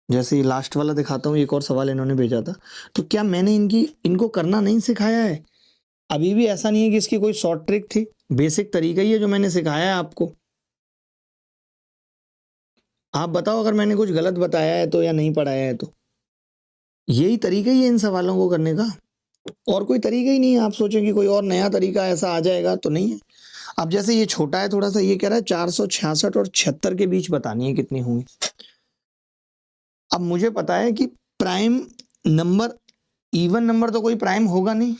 जैसे ये लास्ट वाला दिखाता हूँ, एक और सवाल इन्होंने भेजा था, तो क्या मैंने इनको करना नहीं सिखाया है? अभी भी ऐसा नहीं है कि इसकी कोई शॉर्ट ट्रिक थी, बेसिक तरीका ही है जो मैंने सिखाया है आपको। आप बताओ अगर मैंने कुछ गलत बताया है तो, या नहीं पढ़ाया है तो। यही तरीका ही है इन सवालों को करने का, और कोई तरीका ही नहीं है। आप सोचें कि कोई और नया तरीका ऐसा आ जाएगा, तो नहीं है। अब जैसे ये छोटा है थोड़ा सा, ये कह रहा है 466 और 76 के बीच बतानी है कितनी होंगी। अब मुझे पता है कि प्राइम नंबर, इवन नंबर तो कोई प्राइम होगा नहीं।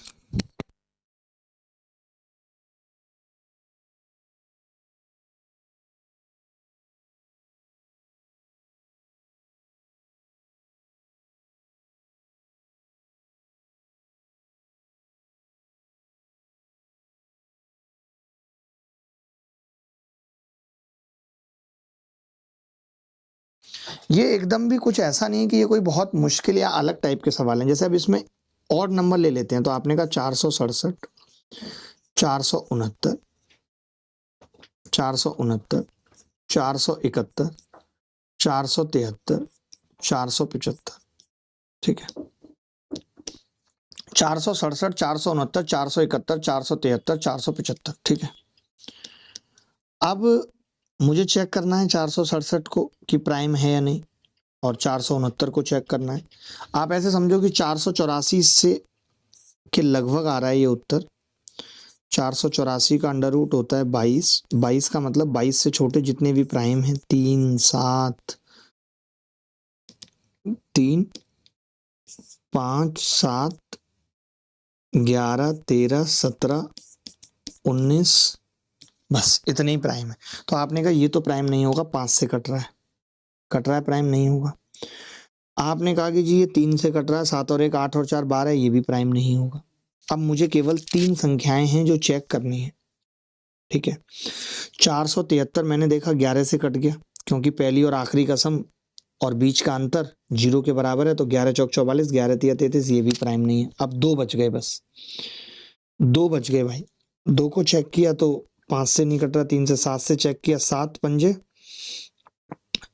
ये एकदम भी कुछ ऐसा नहीं है कि ये कोई बहुत मुश्किल या अलग टाइप के सवाल हैं। जैसे अब इसमें और नंबर ले लेते हैं, तो आपने कहा 467, 469, 469, 471, 473, 475, ठीक है। 467, 469, 471, 473, 475, ठीक है। अब मुझे चेक करना है 467 को कि प्राइम है या नहीं, और 469 को चेक करना है। आप ऐसे समझो कि 484 से के लगभग आ रहा है ये उत्तर। 484 का अंडर रूट होता है 22, 22 का मतलब 22 से छोटे जितने भी प्राइम हैं, 3, 7, 3, 5, 7, 11, 13, 17, 19, बस इतने ही प्राइम है। तो आपने कहा ये तो प्राइम नहीं होगा, 5 से कट रहा है, कट रहा है, प्राइम नहीं होगा। आपने कहा कि जी ये 3 से कट रहा है, 7 और 1 8 और 4 12, ये भी प्राइम नहीं होगा। अब मुझे केवल 3 संख्याएं हैं जो चेक करनी है, ठीक है। 473 मैंने देखा 11 से कट गया, क्योंकि पहली और आखिरी का सम और बीच का अंतर 0 के बराबर है, तो 11 चौक 44, 11 तिया 33, ये भी प्राइम नहीं है। अब 2 बच गए, बस 2 बच गए भाई। 2 को चेक किया तो 5 से नहीं कट रहा, 3 से, 7 से चेक किया, 7 पंजे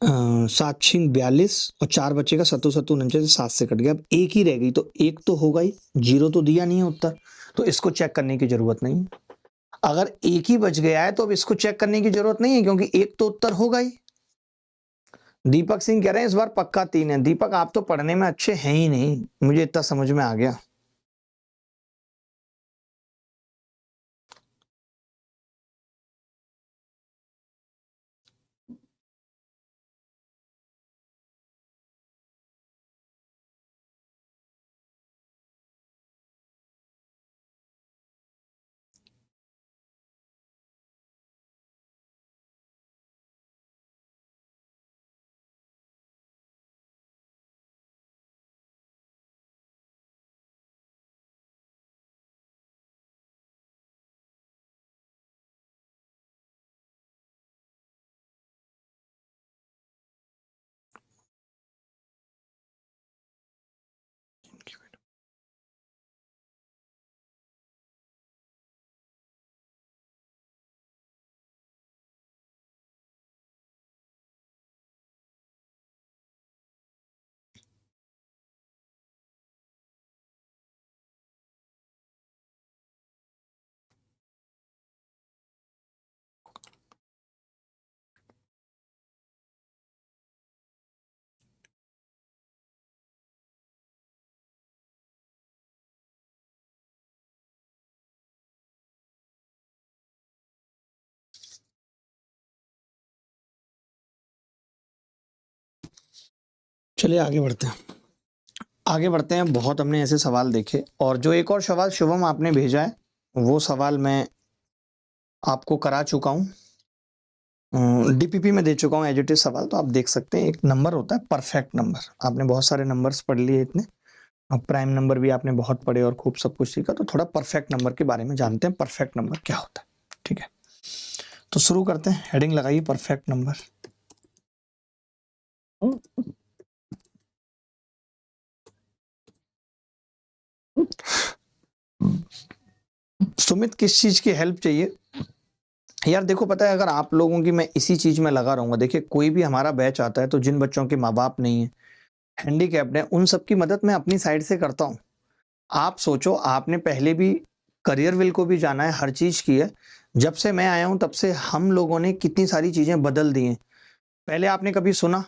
7 छिंग 42, और 4 बचेगा, 7 7 49, 7 से कट गया। अब एक ही रह गई, तो एक तो होगा ही, 0 तो दिया नहीं है उत्तर, तो इसको चेक करने की जरूरत नहीं है। अगर एक ही बच गया है तो अब इसको चेक करने की जरूरत नहीं है, क्योंकि एक तो उत्तर होगा ही। दीपक सिंह कह रहे हैं इस बार पक्का 3 है। दीपक आप तो पढ़ने में अच्छे हैं ही नहीं, मुझे इतना समझ में आ गया। चलिए आगे बढ़ते हैं। बहुत हमने ऐसे सवाल देखे, और जो एक और सवाल शुभम आपने भेजा है वो सवाल मैं आपको करा चुका हूँ, डीपीपी में दे चुका हूँ एज इट इज सवाल। तो आप देख सकते हैं, एक नंबर होता है परफेक्ट नंबर। आपने बहुत सारे नंबर्स पढ़ लिए इतने, अब प्राइम नंबर भी आपने बहुत पढ़े और खूब सब कुछ सीखा, तो थोड़ा परफेक्ट नंबर के बारे में जानते हैं, परफेक्ट नंबर क्या होता है। ठीक है, तो शुरू करते हैं। हेडिंग लगाइए परफेक्ट नंबर। सुमित, किस चीज की हेल्प चाहिए? यार देखो, पता है, अगर आप लोगों की मैं इसी चीज में लगा रहूंगा, देखिए कोई भी हमारा बैच आता है तो जिन बच्चों के माँ बाप नहीं है, हैंडीकैप्ड है, उन सबकी मदद मैं अपनी साइड से करता हूँ। आप सोचो, आपने पहले भी करियर विल को भी जाना है, हर चीज की है। जब से मैं आया हूं तब से हम लोगों ने कितनी सारी चीजें बदल दी हैं। पहले आपने कभी सुना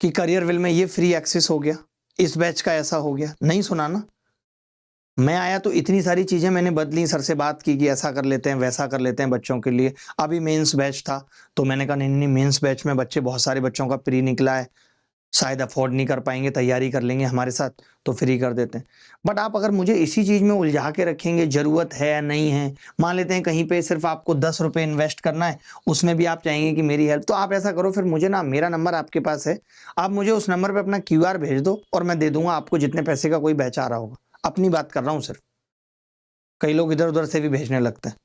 कि करियर विल में ये फ्री एक्सेस हो गया, इस बैच का ऐसा हो गया? नहीं सुना ना। मैं आया तो इतनी सारी चीजें मैंने बदली, सर से बात की कि ऐसा कर लेते हैं, वैसा कर लेते हैं बच्चों के लिए। अभी मेंस बैच था तो मैंने कहा नहीं नहीं, मेंस बैच में बच्चे, बहुत सारे बच्चों का प्री निकला है, शायद अफोर्ड नहीं कर पाएंगे, तैयारी कर लेंगे हमारे साथ, तो फ्री कर देते हैं। बट आप अगर मुझे इसी चीज में उलझा के रखेंगे, जरूरत है या नहीं है, मान लेते हैं कहीं पे सिर्फ आपको 10 रुपए इन्वेस्ट करना है, उसमें भी आप चाहेंगे कि मेरी हेल्प, तो आप ऐसा करो, फिर मुझे ना, मेरा नंबर आपके पास है, आप मुझे उस नंबर पे अपना क्यूआर भेज दो और मैं दे दूंगा आपको जितने पैसे का कोई बैच आ रहा होगा। अपनी बात कर रहा हूँ सिर्फ, कई लोग इधर उधर से भी भेजने लगते हैं।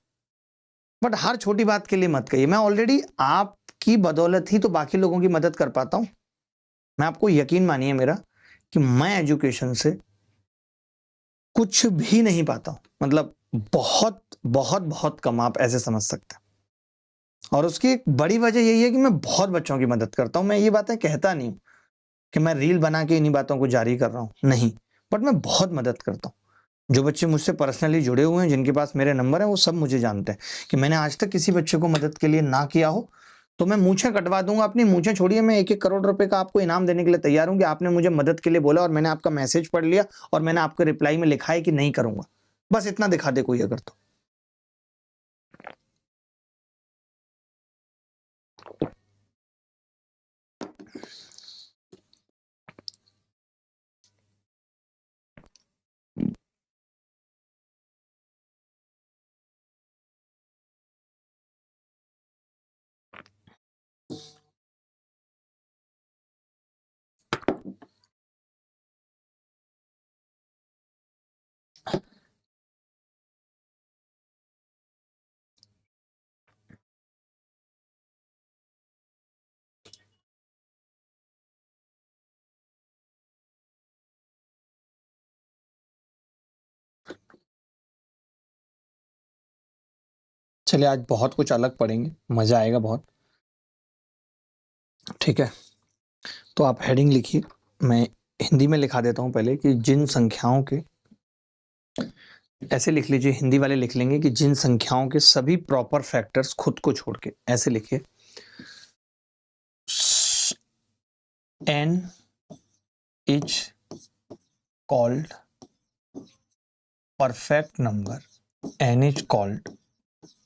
बट हर छोटी बात के लिए मत कहिए, मैं ऑलरेडी आपकी बदौलत ही तो बाकी लोगों की मदद कर पाता हूं। मैं आपको यकीन मानिए मेरा कि मैं एजुकेशन से कुछ भी नहीं पाता हूं, मतलब बहुत बहुत बहुत कम, आप ऐसे समझ सकते हैं। और उसकी एक बड़ी वजह यही है कि मैं बहुत बच्चों की मदद करता हूं। मैं ये बातें कहता नहीं हूं कि मैं रील बना के इन्हीं बातों को जारी कर रहा हूं, नहीं, बट मैं बहुत मदद करता हूं। जो बच्चे मुझसे पर्सनली जुड़े हुए हैं, जिनके पास मेरे नंबर है, वो सब मुझे जानते हैं कि मैंने आज तक किसी बच्चे को मदद के लिए ना किया हो तो मैं मूछें कटवा दूंगा। अपनी मूछें छोड़िए, मैं 1-1 करोड़ रुपए का आपको इनाम देने के लिए तैयार हूं कि आपने मुझे मदद के लिए बोला और मैंने आपका मैसेज पढ़ लिया और मैंने आपके रिप्लाई में लिखा है कि नहीं करूंगा। बस इतना दिखा दे कोई अगर तो। चलिए, आज बहुत कुछ अलग पढ़ेंगे, मजा आएगा बहुत। ठीक है, तो आप हेडिंग लिखिए, मैं हिंदी में लिखा देता हूं पहले कि जिन संख्याओं के, ऐसे लिख लीजिए, हिंदी वाले लिख लेंगे कि जिन संख्याओं के सभी प्रॉपर फैक्टर्स खुद को छोड़ के, ऐसे लिखिए, n is called perfect number. n is called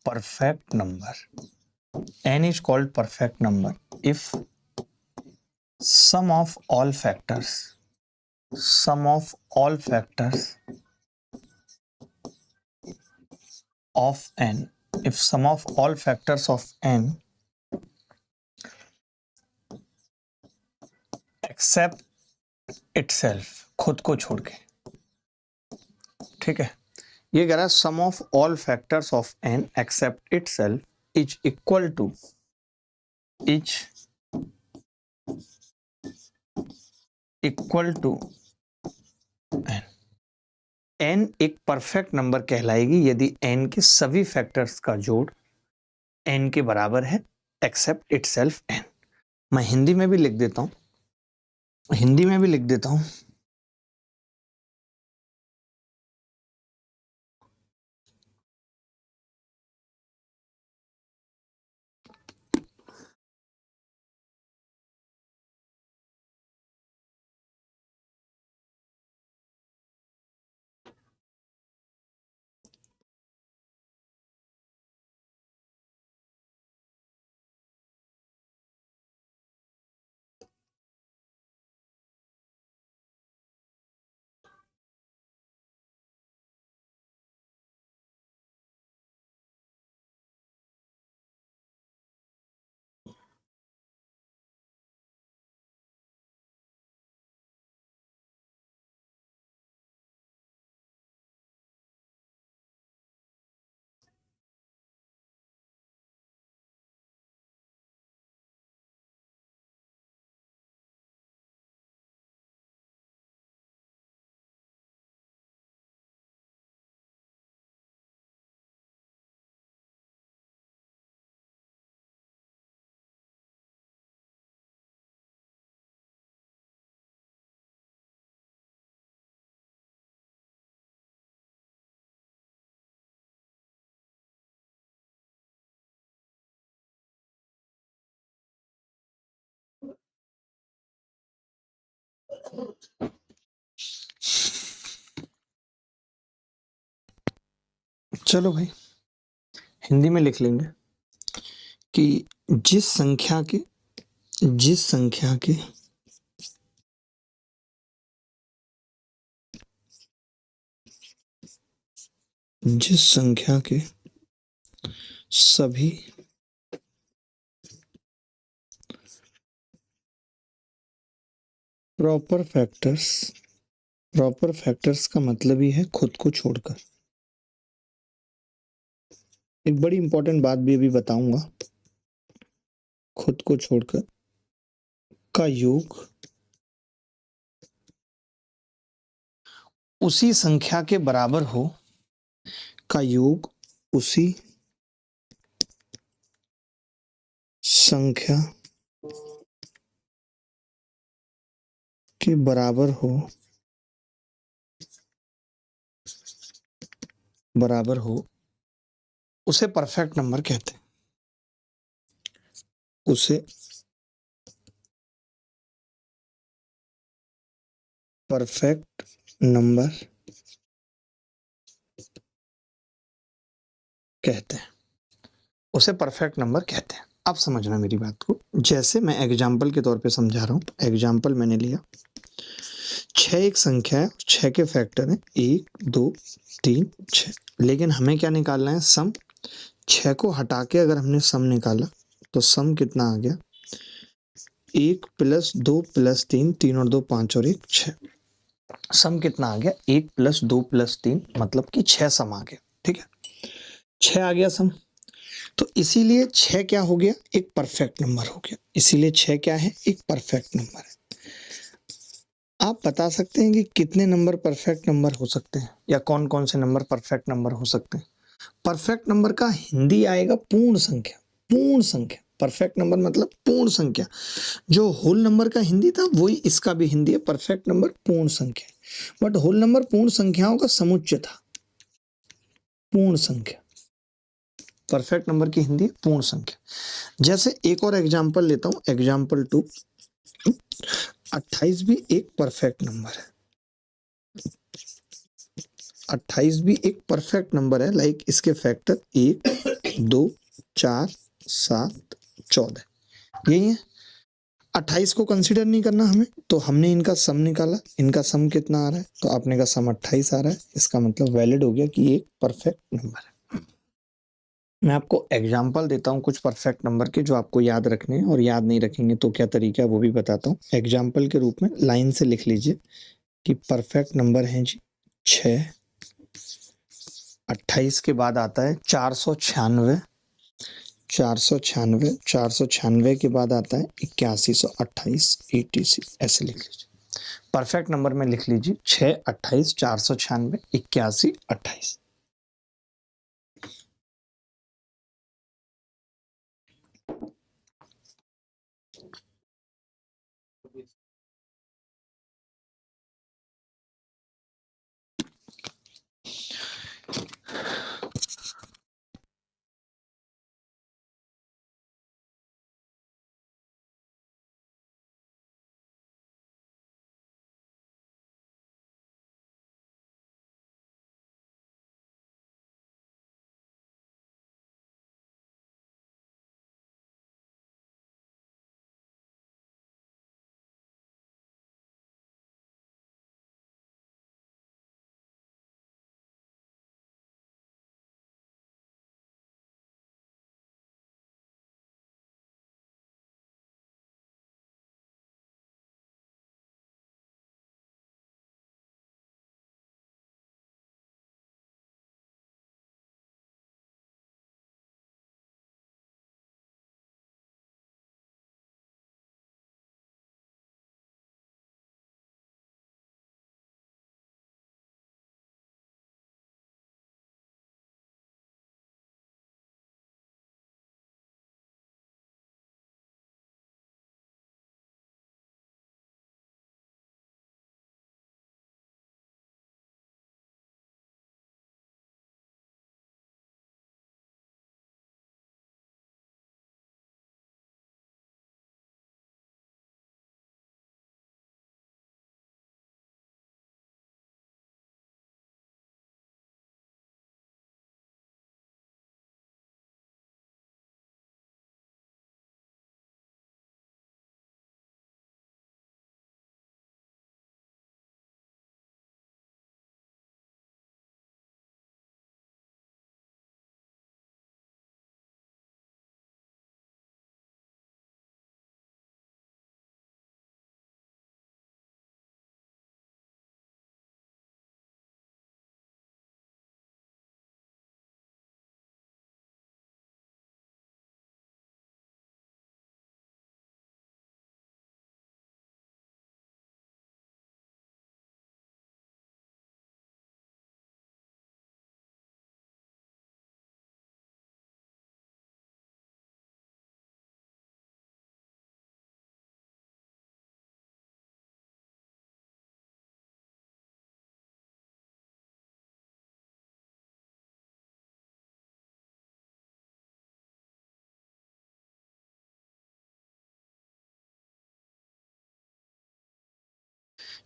perfect number. n is called perfect number if sum of all factors of n, if sum of all factors of n except itself, खुद को छोड़ के। ठीक है, ये कह रहा है sum of all factors of n except itself is equal to n n एक परफेक्ट नंबर कहलाएगी यदि n के सभी फैक्टर्स का जोड़ n के बराबर है एक्सेप्ट इटसेल्फ n। मैं हिंदी में भी लिख देता हूं, चलो भाई, हिंदी में लिख लेंगे कि जिस संख्या के जिस संख्या के जिस संख्या के सभी प्रॉपर फैक्टर्स का मतलब ही है खुद को छोड़कर। एक बड़ी इंपॉर्टेंट बात भी अभी बताऊंगा, खुद को छोड़कर का योग उसी संख्या के बराबर हो, का योग उसी संख्या के बराबर हो उसे परफेक्ट नंबर कहते हैं। उसे परफेक्ट नंबर कहते हैं। उसे परफेक्ट नंबर कहते हैं। अब समझना मेरी बात को, जैसे मैं एग्जाम्पल के तौर पे समझा रहा हूँ। एग्जाम्पल मैंने लिया, 6 एक संख्या है, 6 के फैक्टर हैं 1 2 3 6, लेकिन हमें क्या निकालना है? सम। 6 को हटा के अगर हमने सम निकाला तो सम कितना आ गया? 1 + 2 + 3, 3 और 2 5 और 1 6। सम कितना आ गया? 1 + 2 + 3, मतलब कि 6 सम आ गया। ठीक है, 6 आ गया सम। तो इसीलिए 6 क्या हो गया? एक परफेक्ट नंबर हो गया। इसीलिए 6 क्या है? एक परफेक्ट नंबर है। आप बता सकते हैं कि कितने नंबर परफेक्ट नंबर हो सकते हैं, या कौन कौन से नंबर परफेक्ट नंबर हो सकते हैं? परफेक्ट नंबर का हिंदी आएगा पूर्ण संख्या। पूर्ण संख्या, परफेक्ट नंबर मतलब पूर्ण संख्या। जो होल नंबर का हिंदी था वही इसका भी हिंदी है, परफेक्ट नंबर पूर्ण संख्या। बट होल नंबर पूर्ण संख्याओं का समुच्चय था, पूर्ण संख्या। परफेक्ट नंबर की हिंदी है पूर्ण संख्या। जैसे एक और एग्जाम्पल लेता हूं, एग्जाम्पल 2। 28 भी एक परफेक्ट नंबर है। 28 भी एक परफेक्ट नंबर है। लाइक इसके फैक्टर 1 2 4 7 14 यही है। 28 को कंसीडर नहीं करना हमें, तो हमने इनका सम निकाला। इनका सम कितना आ रहा है? तो आपने का सम 28 आ रहा है। इसका मतलब वैलिड हो गया कि ये एक परफेक्ट नंबर है। मैं आपको एग्जाम्पल देता हूँ कुछ परफेक्ट नंबर के, जो आपको याद रखने हैं, और याद नहीं रखेंगे तो क्या तरीका है वो भी बताता हूँ। एग्जाम्पल के रूप में लाइन से लिख लीजिए कि परफेक्ट नंबर है जी 6। 28 के बाद आता है 496। 496 के बाद आता है 8128, 86, ऐसे लिख लीजिए। परफेक्ट नंबर में लिख लीजिए 6 28 496 81 28।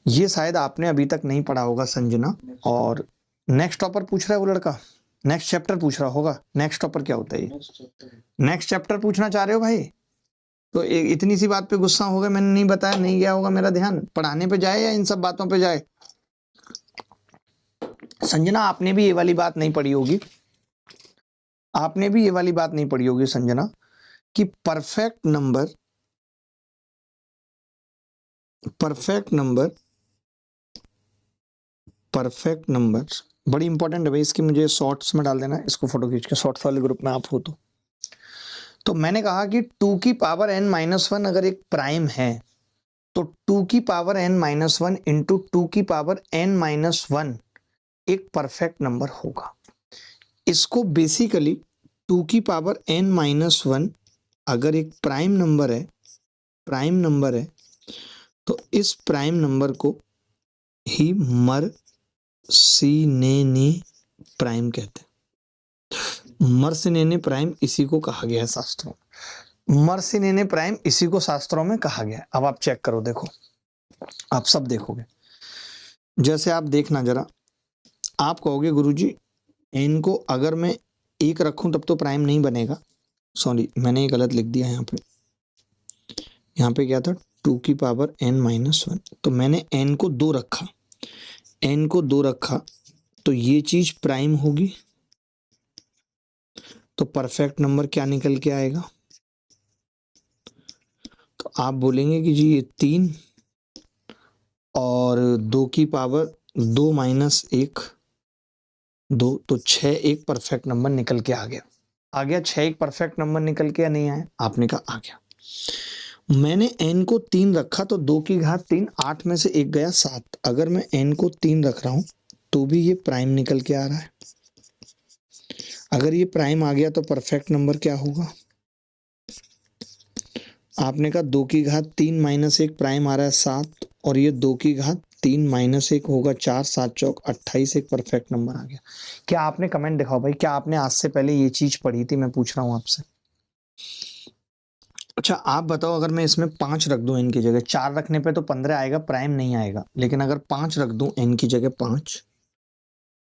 ये शायद आपने अभी तक नहीं पढ़ा होगा संजना। और नेक्स्ट टॉपर पूछ रहा है वो लड़का, नेक्स्ट चैप्टर पूछ रहा होगा। नेक्स्ट टॉपर क्या होता है ये? नेक्स्ट चैप्टर पूछना चाह रहे हो भाई? तो इतनी सी बात पे गुस्सा हो गए, मैंने नहीं बताया, नहीं गया होगा मेरा ध्यान। पढ़ाने पे जाए या इन सब बातों पे जाए? संजना आपने भी ये वाली बात नहीं पढ़ी होगी, आपने भी ये वाली बात नहीं पढ़ी होगी संजना, कि परफेक्ट नंबर बड़ी इंपॉर्टेंट है भाई, इसकी मुझे शॉर्ट्स में डाल देना, इसको फोटो खींच के, शॉर्ट्स वाले ग्रुप में आप हो तो मैंने कहा कि 2 की पावर n-1 अगर एक प्राइम है तो 2 की पावर n-1 इंटू 2 की पावर n-1 एक परफेक्ट नंबर होगा। इसको बेसिकली 2 की पावर n-1 अगर एक प्राइम नंबर है तो इस प्राइम नंबर को ही मर्सिनेनी प्राइम कहते हैं। मर्सिनेनी प्राइम इसी को कहा गया है शास्त्रों में, मर्सिनेनी प्राइम इसी को शास्त्रों में कहा गया है। अब आप चेक करो, देखो, आप सब देखोगे, जैसे आप देखना जरा, आप कहोगे गुरुजी n को अगर मैं 1 रखूं तब तो प्राइम नहीं बनेगा। सॉरी, मैंने ये गलत लिख दिया यहाँ पे क्या था? 2 की पावर n-1, तो मैंने n को 2 रखा, तो ये चीज प्राइम होगी, तो परफेक्ट नंबर क्या निकल के आएगा? तो आप बोलेंगे कि जी ये 3 और 2 की पावर 2 माइनस 1 2, तो 6 एक परफेक्ट नंबर निकल के आ गया 6 एक परफेक्ट नंबर निकल के या नहीं आया? आपने कहा आ गया। मैंने n को 3 रखा तो 2 की घात 3, 8 में से 1 गया 7। अगर मैं n को 3 रख रहा हूं तो भी ये प्राइम निकल के आ रहा है। अगर ये प्राइम आ गया तो परफेक्ट नंबर क्या होगा? आपने कहा 2 की घात 3 माइनस 1 प्राइम आ रहा है 7, और ये 2 की घात 3 माइनस 1 होगा 4, 7 चौक 28 एक परफेक्ट नंबर आ गया। क्या आपने, कमेंट दिखाओ भाई, क्या आपने आज से पहले ये चीज पढ़ी थी? मैं पूछ रहा हूं आपसे। अच्छा आप बताओ, अगर मैं इसमें 5 रख दूं n की जगह, 4 रखने पे तो 15 आएगा, प्राइम नहीं आएगा, लेकिन अगर 5 रख दूं n की जगह 5,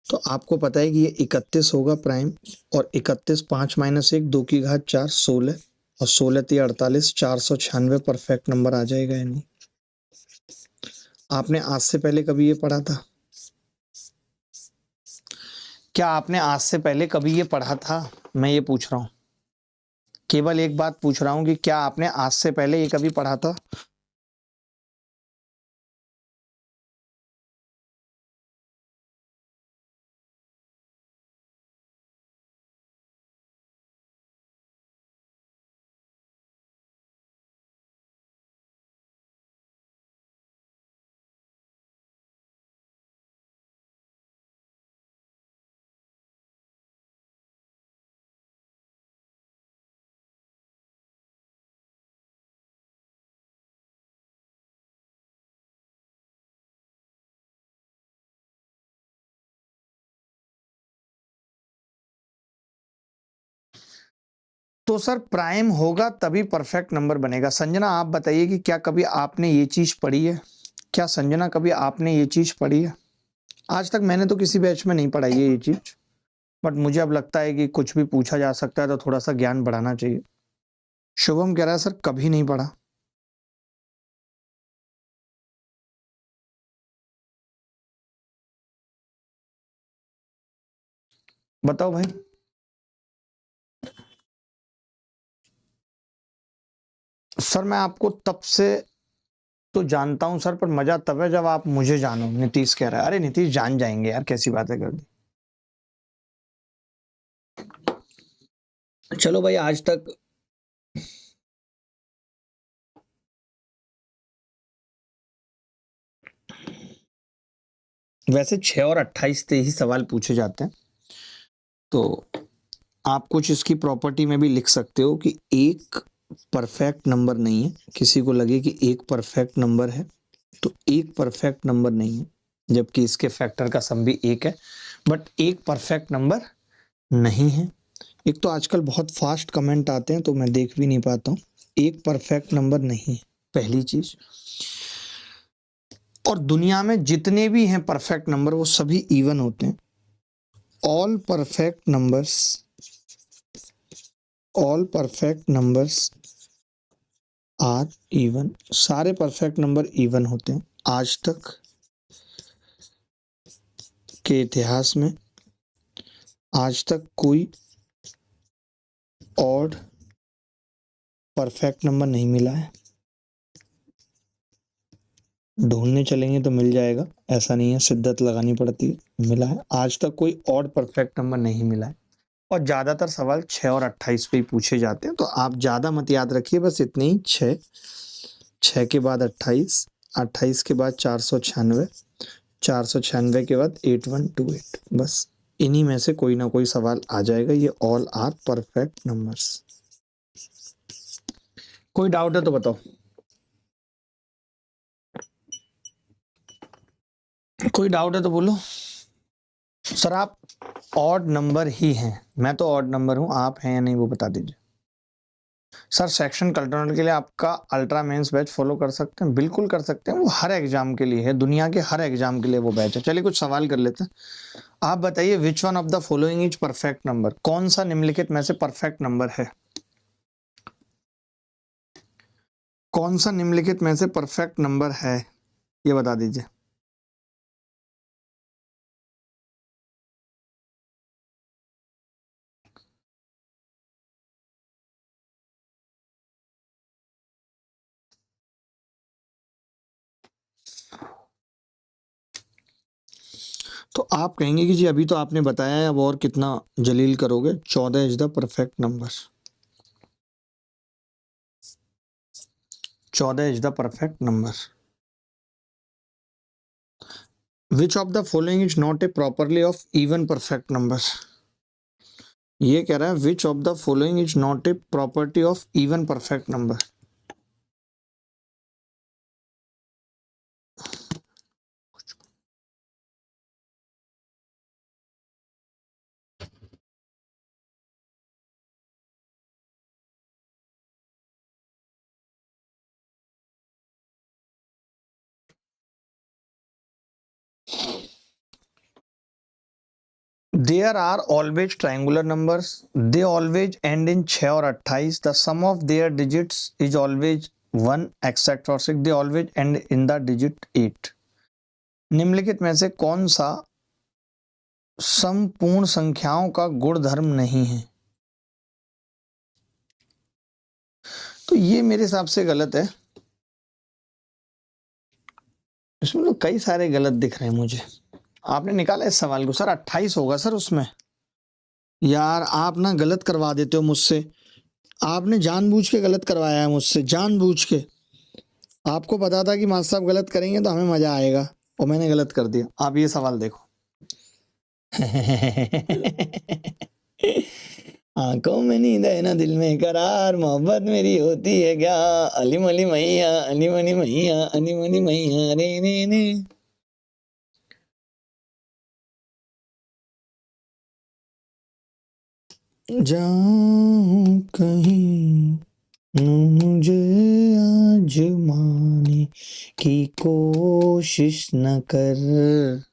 तो आपको पता है कि ये 31 होगा प्राइम, और 31 5 माइनस 1 2 की घात 4 16, और 16 3 48 496 परफेक्ट नंबर आ जाएगा या नहीं? आपने आज से पहले कभी ये पढ़ा था? क्या आपने आज से पहले कभी ये पढ़ा था? मैं ये पूछ रहा हूं, केवल एक बात पूछ रहा हूं कि क्या आपने आज से पहले ये कभी पढ़ा था? तो सर प्राइम होगा तभी परफेक्ट नंबर बनेगा। संजना आप बताइए कि क्या कभी आपने ये चीज पढ़ी है? क्या संजना कभी आपने ये चीज पढ़ी है? आज तक मैंने तो किसी बैच में नहीं पढ़ाई है ये चीज, बट मुझे अब लगता है कि कुछ भी पूछा जा सकता है तो थोड़ा सा ज्ञान बढ़ाना चाहिए। शुभम कह रहा है सर कभी नहीं पढ़ा। बताओ भाई। सर मैं आपको तब से तो जानता हूं सर, पर मजा तब है जब आप मुझे जानो। नीतीश कह रहा है, अरे नीतीश जान जाएंगे यार, कैसी बातें कर दी। चलो भाई, आज तक वैसे 6 और 28 से ही सवाल पूछे जाते हैं, तो आप कुछ इसकी प्रॉपर्टी में भी लिख सकते हो कि एक परफेक्ट नंबर नहीं है। किसी को लगे कि एक परफेक्ट नंबर है, तो एक परफेक्ट नंबर नहीं है, जबकि इसके फैक्टर का सम भी 1 है, बट एक परफेक्ट नंबर नहीं है। एक तो आजकल बहुत फास्ट कमेंट आते हैं तो मैं देख भी नहीं पाता हूँ। एक परफेक्ट नंबर नहीं है, पहली चीज। और दुनिया में जितने भी हैं परफेक्ट नंबर वो सभी इवन होते हैं। All perfect numbers are even. सारे परफेक्ट नंबर इवन होते हैं। आज तक के इतिहास में आज तक कोई ऑड परफेक्ट नंबर नहीं मिला है। ढूंढने चलेंगे तो मिल जाएगा, ऐसा नहीं है, शिद्दत लगानी पड़ती है, मिला है। आज तक कोई ऑड परफेक्ट नंबर नहीं मिला है। और ज़्यादातर सवाल 6 और 28 पे ही पूछे जाते हैं, तो आप ज़्यादा मत याद रखिए, बस इतने ही। 6 के बाद 28, 28 के बाद 496, 496 के बाद 8128, बस इन्हीं में से कोई ना कोई सवाल आ जाएगा। ये ऑल आर परफेक्ट नंबर्स। कोई डाउट है तो बताओ। कोई डाउट है तो बोलो। सर आप ऑड नंबर ही हैं। मैं तो ऑड नंबर हूं, आप हैं या नहीं वो बता दीजिए। सर सेक्शन कंट्रोल के लिए आपका अल्ट्रा मेंस बैच फॉलो कर सकते हैं? बिल्कुल कर सकते हैं, वो हर एग्जाम के लिए है, दुनिया के हर एग्जाम के लिए वो बैच है। चलिए कुछ सवाल कर लेते हैं। आप बताइए, which one of the following is perfect number? कौन सा निम्नलिखित में से परफेक्ट नंबर है? कौन सा निम्नलिखित में से परफेक्ट नंबर है, ये बता दीजिए। तो आप कहेंगे कि जी अभी तो आपने बताया है, अब और कितना जलील करोगे। 14 is the perfect number. 14 is the perfect number. Which of the following is not a properly of even perfect number? ये कह रहा है which of the following is not a property of even perfect number. There are always triangular numbers. They always end in 6 और 28. The sum of their digits is always 1 etc. 6. They always end in the digit 8. निम्नलिखित में से कौन सा संपूर्ण संख्याओं का गुणधर्म नहीं है? तो ये मेरे हिसाब से गलत है। इसमें तो कई सारे गलत दिख रहे हैं मुझे। आपने निकाला इस सवाल को? सर 28 होगा सर उसमें। यार आप ना गलत करवा देते हो मुझसे। आपने जानबूझ के गलत करवाया है मुझसे, जानबूझ के। आपको पता था कि मास्टर साहब गलत करेंगे तो हमें मजा आएगा, और मैंने गलत कर दिया। आप ये सवाल देखो। आंखों में नींद है ना दिल में करार, मोहब्बत मेरी होती है क्या? अली मली मैया, अली मनी मैया, अली मनी मैया रे रे रे। जाऊं कहीं मुझे आजमाने की कोशिश न कर।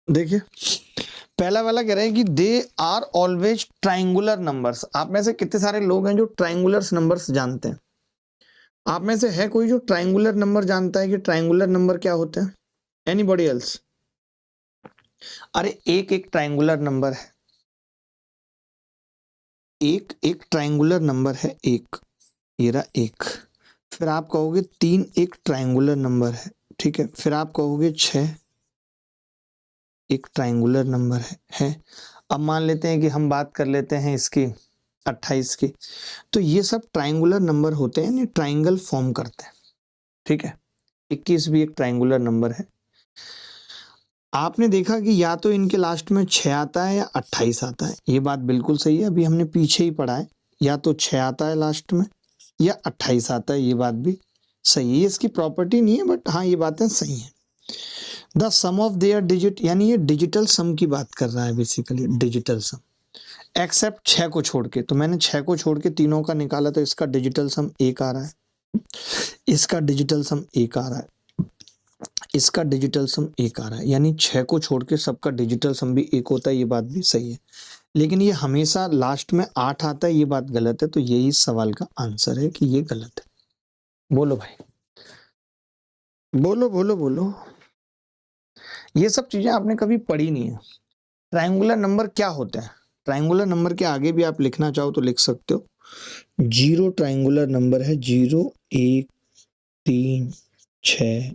देखिए पहला वाला कह रहे हैं कि they are always triangular numbers. आप में से कितने सारे लोग हैं जो ट्राइंगुलर नंबर्स जानते हैं? आप में से है कोई जो ट्राइंगुलर नंबर जानता है कि ट्राइंगुलर नंबर क्या होते हैं? Anybody else? अरे एक एक ट्राइंगुलर नंबर है, एक एक ट्राइंगुलर नंबर है, एक ये रहा एक। फिर आप कहोगे 3 एक ट्राइंगुलर नंबर है, ठीक है। फिर आप कहोगे 6 एक ट्राइंगुलर नंबर है। अब मान लेते हैं कि हम बात कर लेते हैं इसकी 28 की, तो ये सब ट्राइंगुलर नंबर होते हैं, यानी ट्राइंगल फॉर्म करते हैं, ठीक है। 21 भी एक ट्राइंगुलर नंबर है। आपने देखा कि या तो इनके लास्ट में 6 आता है या 28 आता है, ये बात बिल्कुल सही है, अभी हमने पीछे ही पढ़ा है, या तो 6 आता है लास्ट में या 28 आता है, ये बात भी सही है। ये इसकी प्रॉपर्टी नहीं है, बट हाँ ये बातें सही हैं। The sum of their digit, यानी ये डिजिटल सम की बात कर रहा है बेसिकली, डिजिटल सम, एक्सेप्ट 6 को छोड़ के। तो मैंने 6 को छोड़ के तीनों का निकाला, तो इसका डिजिटल सम 1 आ रहा है, इसका डिजिटल सम 1 आ रहा है, इसका डिजिटल सम 1 आ रहा है, यानी 6 को छोड़ के सबका डिजिटल सम भी 1 होता है, ये बात भी सही है। लेकिन ये हमेशा लास्ट में 8 आता है, ये बात गलत है, तो यही सवाल का आंसर है कि ये गलत है। बोलो भाई, बोलो बोलो बोलो। ये सब चीजें आपने कभी पढ़ी नहीं है। ट्रायंगुलर नंबर क्या होता है? ट्रायंगुलर नंबर के आगे भी आप लिखना चाहो तो लिख सकते हो। 0 ट्रायंगुलर नंबर है, 0, 1, 3, 6,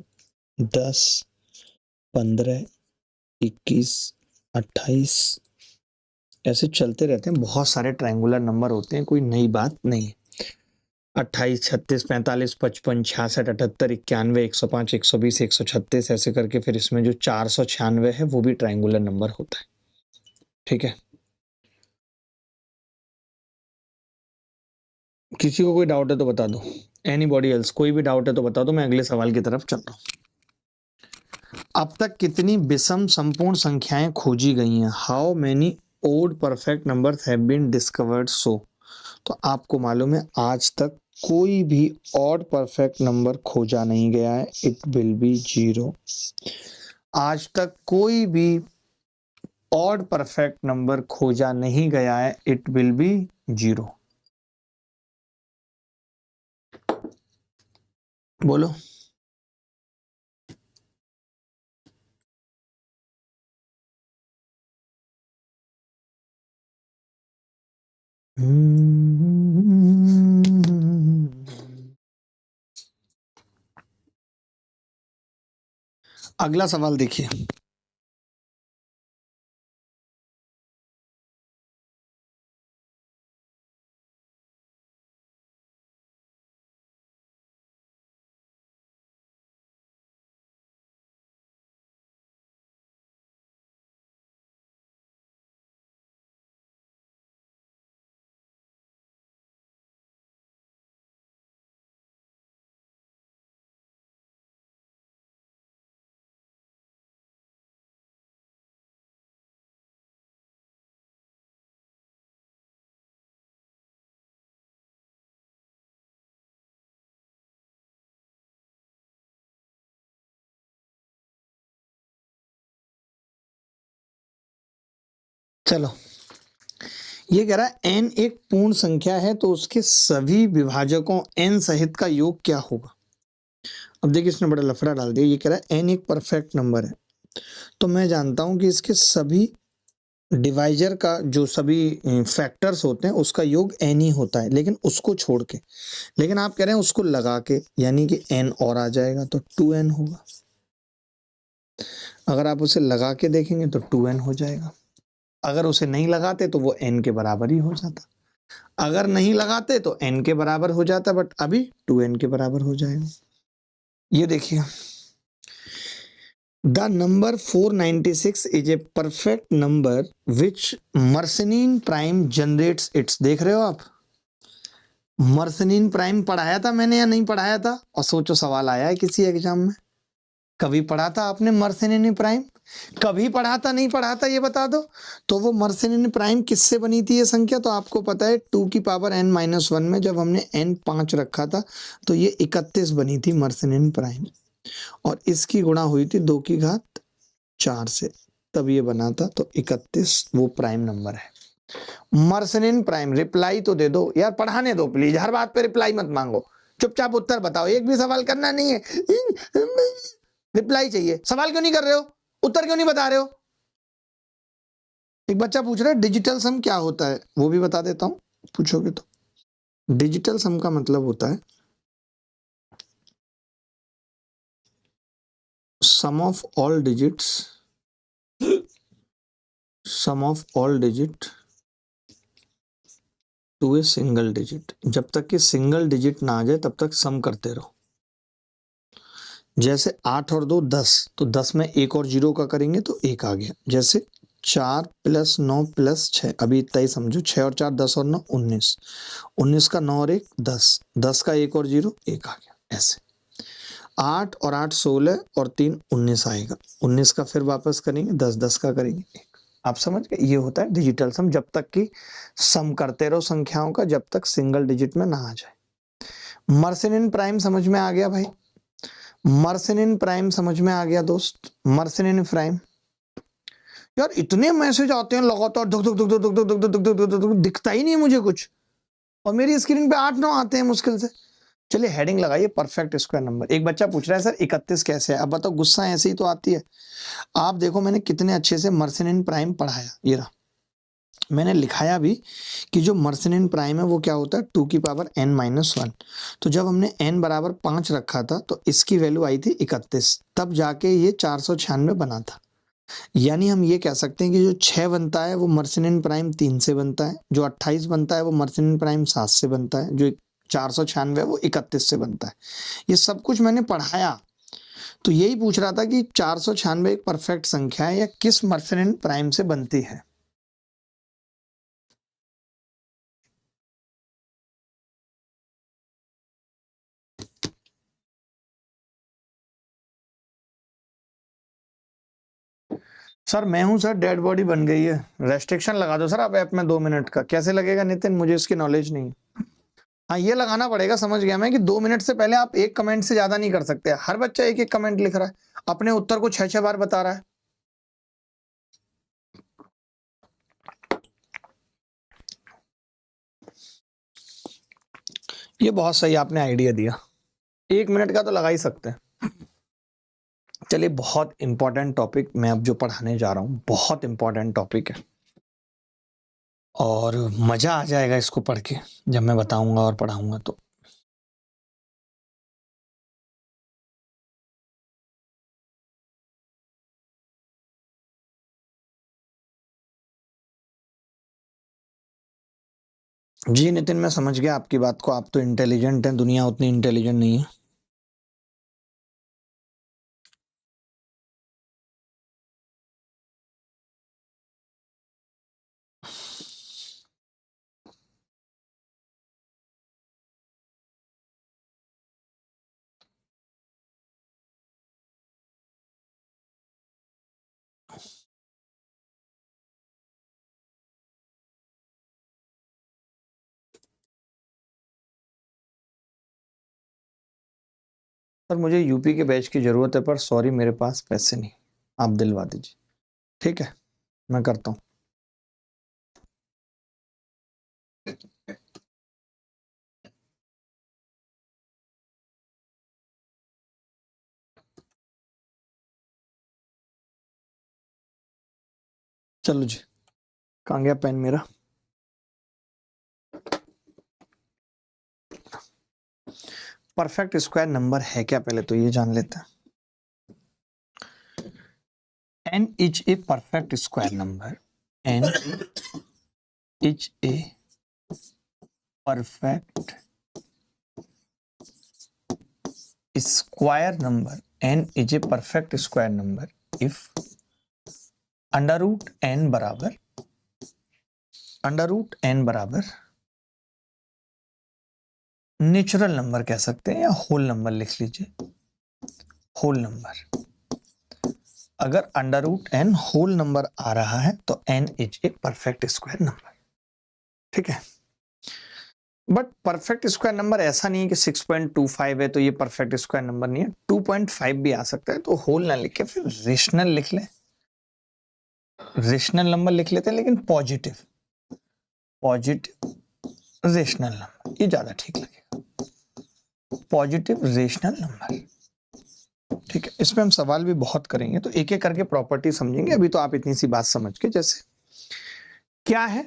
10, 15, 21, 28, ऐसे चलते रहते हैं। बहुत सारे ट्रायंगुलर नंबर होते हैं, कोई नई बात नहीं है। 28, 36, 45, 55, 66, 78, 91, 105, 120, 136, ऐसे करके फिर इसमें जो 496 है वो भी ट्रायंगुलर नंबर होता है, ठीक है। किसी को कोई डाउट है तो बता दो। एनीबॉडी एल्स, कोई भी डाउट है तो बता दो, मैं अगले सवाल की तरफ चल रहा हूं। अब तक कितनी विषम संपूर्ण संख्याएं खोजी गई हैं? How many odd perfect numbers have been discovered so. तो आपको मालूम है आज तक कोई भी ऑड परफेक्ट नंबर खोजा नहीं गया है, इट विल बी 0। आज तक कोई भी ऑड परफेक्ट नंबर खोजा नहीं गया है, इट विल बी 0। बोलो। अगला सवाल देखिए। चलो, ये कह रहा है n एक पूर्ण संख्या है तो उसके सभी विभाजकों n सहित का योग क्या होगा। अब देखिए इसने बड़ा लफड़ा डाल दिया। ये कह रहा है n एक परफेक्ट नंबर है, तो मैं जानता हूं कि इसके सभी डिवाइजर का जो सभी फैक्टर्स होते हैं उसका योग n ही होता है, लेकिन उसको छोड़ के। लेकिन आप कह रहे हैं उसको लगा के, यानी कि n और आ जाएगा तो 2n होगा। अगर आप उसे लगा के देखेंगे तो 2n हो जाएगा। अगर उसे नहीं लगाते तो वो n के बराबर ही हो जाता। अगर नहीं लगाते तो n के बराबर हो जाता, बट अभी 2n के बराबर हो जाएगा। ये देखिए, the number 496 is a perfect number which Mersenne prime generates its. देख रहे हो आप, मर्सनीन प्राइम पढ़ाया था मैंने या नहीं पढ़ाया था? और सोचो सवाल आया है किसी एग्जाम में, कभी पढ़ा था आपने मर्सनीन प्राइम? कभी पढ़ा था नहीं पढ़ा था ये बता दो। तो वो मर्सनीन प्राइम किससे बनी थी ये संख्या? तो आपको पता है 2 की पावर n-1 में जब हमने n 5 रखा था तो ये 31 बनी थी मर्सनीन प्राइम, और इसकी गुणा हुई थी 2 की घात 4 से, तब ये बना था। तो 31 वो प्राइम नंबर है, मर्सनीन प्राइम। रिप्लाई तो दे दो यार, पढ़ाने दो प्लीज, हर बात पे रिप्लाई मत मांगो, चुपचाप उत्तर बताओ, एक भी सवाल करना नहीं है, रिप्लाई चाहिए। सवाल क्यों नहीं कर रहे हो? उत्तर क्यों नहीं बता रहे हो? एक बच्चा पूछ रहा है डिजिटल सम क्या होता है, वो भी बता देता हूं, पूछोगे तो। डिजिटल सम का मतलब होता है sum of all digits sum of all digit to a single digit. जब तक कि सिंगल डिजिट ना आ जाए तब तक सम करते रहो। जैसे 8 और 2 10, तो 10 में 1 और 0 का करेंगे तो 1 आ गया। जैसे 4 + 9 + 6, अभी इतना ही समझो, 6 और 4 10 और 9 19, 19 का 9 और 1 10, 10 का 1 और 0 1 आ गया। ऐसे 8 और 8 16 और 3 19 आएगा। 19 का फिर वापस करेंगे, 10 10 का करेंगे 1। आप समझ गए, ये होता है डिजिटल सम। जब तक कि सम करते रहो संख्याओं का, जब तक सिंगल डिजिट में ना आ जाए। मर्सिनिन प्राइम समझ में आ गया भाई? मर्सिनिन प्राइम समझ में आ गया दोस्त? मर्सिनिन प्राइम। यार इतने मैसेज आते हैं लगातार, धुक धुक धुक धुक धुक धुक धुक धुक धुक धुक, दिखता ही नहीं है मुझे कुछ, और मेरी स्क्रीन पे 8-9 आते हैं मुश्किल से। चलिए हेडिंग लगाइए परफेक्ट स्क्वायर नंबर। एक बच्चा पूछ रहा है सर 31 कैसे है? अब बताओ, गुस्सा ऐसे ही तो आती है। आप देखो मैंने कितने अच्छे से मर्सिनिन प्राइम पढ़ाया। ये रहा, मैंने लिखाया भी कि जो मर्सिनिन प्राइम है वो क्या होता है, 2 की पावर n-1। तो जब हमने n बराबर 5 रखा था तो इसकी वैल्यू आई थी 31, तब जाके ये 496 बना था। यानी हम ये कह सकते हैं कि जो 6 बनता है वो मर्सिनिन प्राइम 3 से बनता है, जो 28 बनता है वो मर्सिनिन प्राइम 7 से बनता है, जो 496 है वो 31 से बनता है। ये सब कुछ मैंने पढ़ाया। तो यही पूछ रहा था कि 496 एक परफेक्ट संख्या है या किस मर्सिनिन प्राइम से बनती है। सर मैं हूं सर, डेड बॉडी बन गई है। रेस्ट्रिक्शन लगा दो सर आप ऐप में 2 मिनट का। कैसे लगेगा नितिन, मुझे इसकी नॉलेज नहीं है। हाँ ये लगाना पड़ेगा, समझ गया मैं, कि 2 मिनट से पहले आप एक कमेंट से ज्यादा नहीं कर सकते। हर बच्चा एक एक कमेंट लिख रहा है, अपने उत्तर को 6-6 बार बता रहा है। ये बहुत सही आपने आइडिया दिया, 1 मिनट का तो लगा ही सकते हैं। चलिए, बहुत इंपॉर्टेंट टॉपिक मैं अब जो पढ़ाने जा रहा हूँ, बहुत इंपॉर्टेंट टॉपिक है और मजा आ जाएगा इसको पढ़ के जब मैं बताऊंगा और पढ़ाऊंगा तो। जी नितिन, मैं समझ गया आपकी बात को। आप तो इंटेलिजेंट हैं, दुनिया उतनी इंटेलिजेंट नहीं है। सर मुझे यूपी के बैच की जरूरत है, पर सॉरी मेरे पास पैसे नहीं, आप दिलवा दीजिए। ठीक है, मैं करता हूँ। चलो जी, कहाँ गया पेन मेरा? परफेक्ट स्क्वायर नंबर है क्या, पहले तो ये जान लेते हैं। n is a perfect square number. n is a perfect square number. n is a perfect square number if under root n बराबर नेचुरल नंबर कह सकते हैं या होल नंबर लिख लीजिए, होल नंबर। अगर under root n whole number आ रहा है तो n is a perfect square number. ठीक है, बट परफेक्ट स्क्वायर नंबर ऐसा नहीं है कि 6.25 है तो ये परफेक्ट स्क्वायर नंबर नहीं है, 2.5 भी आ सकता है। तो होल ना लिख के फिर रेशनल लिख ले, रेशनल नंबर लिख लेते हैं, लेकिन पॉजिटिव रेशनल नंबर, ये ज्यादा ठीक लगेगा, पॉजिटिव रेशनल नंबर। ठीक है, इसमें हम सवाल भी बहुत करेंगे तो एक एक करके प्रॉपर्टी समझेंगे। अभी तो आप इतनी सी बात समझ के, जैसे क्या है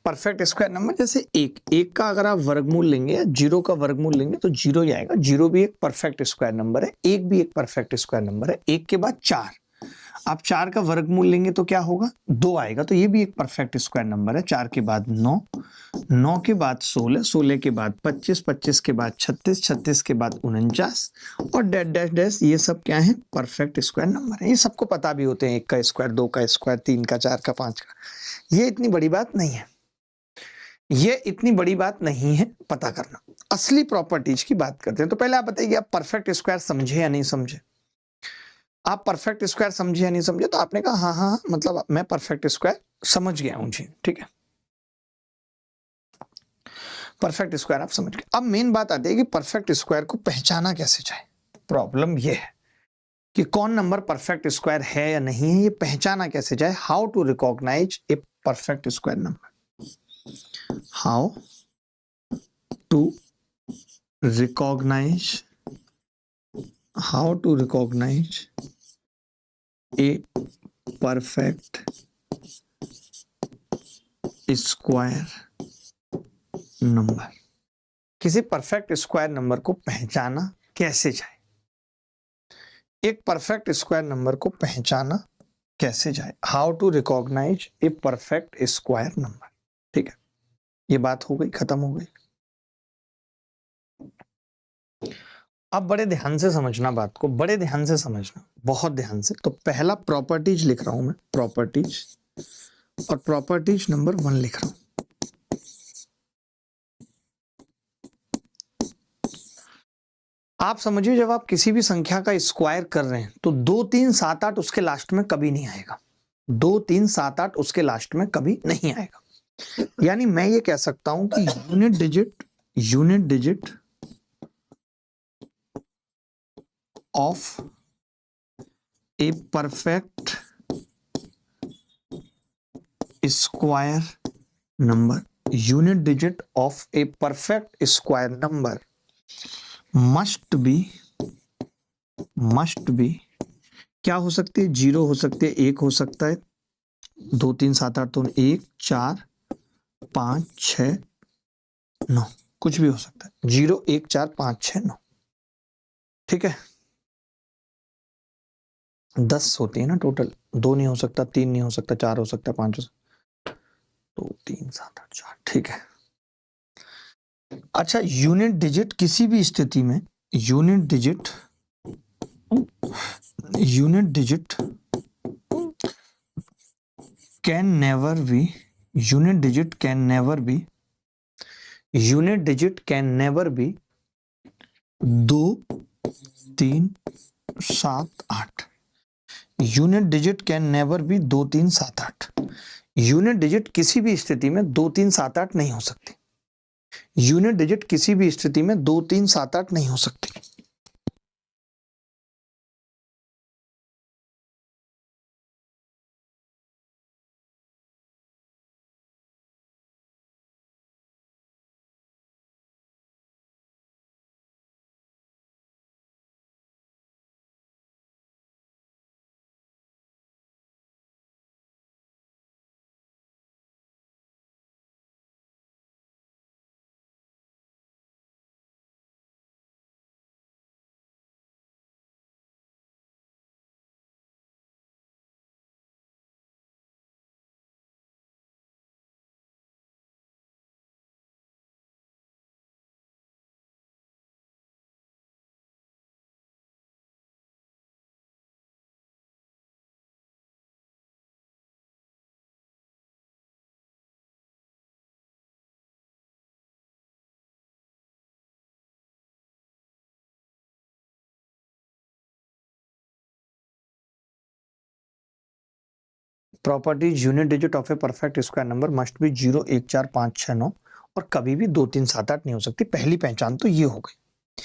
परफेक्ट स्क्वायर नंबर। जैसे एक का अगर आप वर्गमूल लेंगे या 0 का वर्गमूल लेंगे तो 0 ही आएगा। 0 भी एक परफेक्ट स्क्वायर नंबर है, 1 भी एक परफेक्ट स्क्वायर नंबर है। 1 के बाद 4, आप 4 का वर्गमूल लेंगे तो क्या होगा, 2 आएगा। तो ये भी एक परफेक्ट स्क्वायर नंबर है। 4 के बाद 9, 9 के बाद 16, 16 के बाद 25, 25 के बाद 36, 36 के बाद 49 और डैश डैश डैश, ये सब क्या है, परफेक्ट स्क्वायर नंबर है। ये सबको पता भी होते हैं, 1 का स्क्वायर, 2 का स्क्वायर, 3 का, 4 का, 5 का। ये इतनी बड़ी बात नहीं है, ये इतनी बड़ी बात नहीं है पता करना। असली प्रॉपर्टीज की बात करते हैं। तो पहले आप बताइए, आप परफेक्ट स्क्वायर समझे या नहीं समझे? आप परफेक्ट स्क्वायर समझे या नहीं समझे? तो आपने कहा हाँ हाँ, मतलब मैं परफेक्ट स्क्वायर समझ गया हूं जी, ठीक है, परफेक्ट स्क्वायर आप समझ गए। अब मेन बात आती है कि परफेक्ट स्क्वायर को पहचाना कैसे जाए। प्रॉब्लम ये है कि कौन नंबर परफेक्ट स्क्वायर है या नहीं है, ये पहचाना कैसे जाए। How to recognize a perfect square number, how to recognize how to recognize a perfect square number। किसी परफेक्ट स्क्वायर नंबर को पहचाना कैसे जाए, एक परफेक्ट स्क्वायर नंबर को पहचाना कैसे जाए, how to recognize a perfect square number. ठीक है, ये बात हो गई, खत्म हो गई। अब बड़े ध्यान से समझना बात को, बड़े ध्यान से समझना, बहुत ध्यान से। तो पहला प्रॉपर्टीज लिख रहा हूं मैं, प्रॉपर्टीज, और प्रॉपर्टीज नंबर 1 लिख रहा हूं। आप समझिए, जब आप किसी भी संख्या का स्क्वायर कर रहे हैं तो 2 3 7 8 उसके लास्ट में कभी नहीं आएगा। 2 3 7 8 उसके लास्ट में कभी नहीं आएगा। यानी मैं ये कह सकता हूं कि unit digit of a perfect square number, unit digit of a perfect square number must B क्या हो सकती है, 0 हो सकती है, 1 हो सकता है, 2 3 7 8 तो 1 4 5 6 9, कुछ भी हो सकता है, 0 1 4 5 6 9। ठीक है, 10 होती है ना टोटल, 2 नहीं हो सकता, 3 नहीं हो सकता, 4 हो सकता, 5 हो सकता, 2 3 7 8 4। ठीक है, अच्छा, यूनिट डिजिट किसी भी स्थिति में, unit digit can never be, unit digit can never be 2 3 7 8। Unit digit can never be 2 3 7 8। Unit digit किसी भी स्थिति में 2 3 7 8 नहीं हो सकती। यूनिट डिजिट किसी भी स्थिति में 2 3 7 8 नहीं हो सकती। Properties, unit digit of a perfect square number must B 0 1 4 5 6 9 और कभी भी 2 3 7 8 नहीं हो सकती। पहली पहचान तो ये हो गई।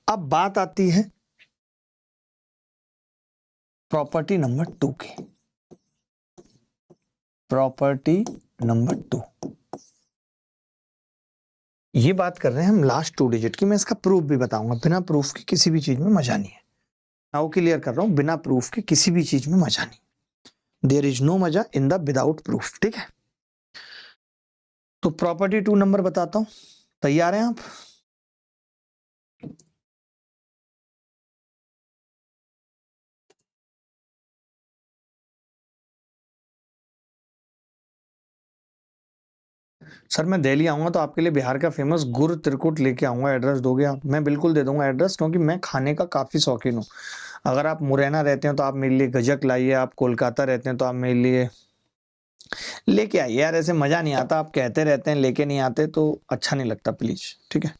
अब बात आती है प्रॉपर्टी नंबर 2 की। प्रॉपर्टी नंबर 2, ये बात कर रहे हैं हम लास्ट 2 डिजिट की। मैं इसका प्रूफ भी बताऊंगा, बिना प्रूफ के किसी भी चीज में मजा नहीं है। मैं वो क्लियर कर रहा हूं, बिना प्रूफ के किसी भी चीज में मजा नहीं। देयर इज नो मजा इन द विदाउट प्रूफ। ठीक है, तो प्रॉपर्टी 2 नंबर बताता हूं, तैयार हैं आप? सर मैं दिल्ली आऊँगा तो आपके लिए बिहार का फेमस गुर त्रिकुट लेके आऊँगा, एड्रेस दोगे आप? मैं बिल्कुल दे दूँगा एड्रेस, क्योंकि मैं खाने का काफ़ी शौकीन हूँ। अगर आप मुरैना रहते हैं तो आप मेरे लिए गजक लाइए, आप कोलकाता रहते हैं तो आप मेरे लिए लेके आइए यार, ऐसे मज़ा नहीं आता, आप कहते रहते हैं लेके नहीं आते तो अच्छा नहीं लगता, प्लीज़, ठीक है?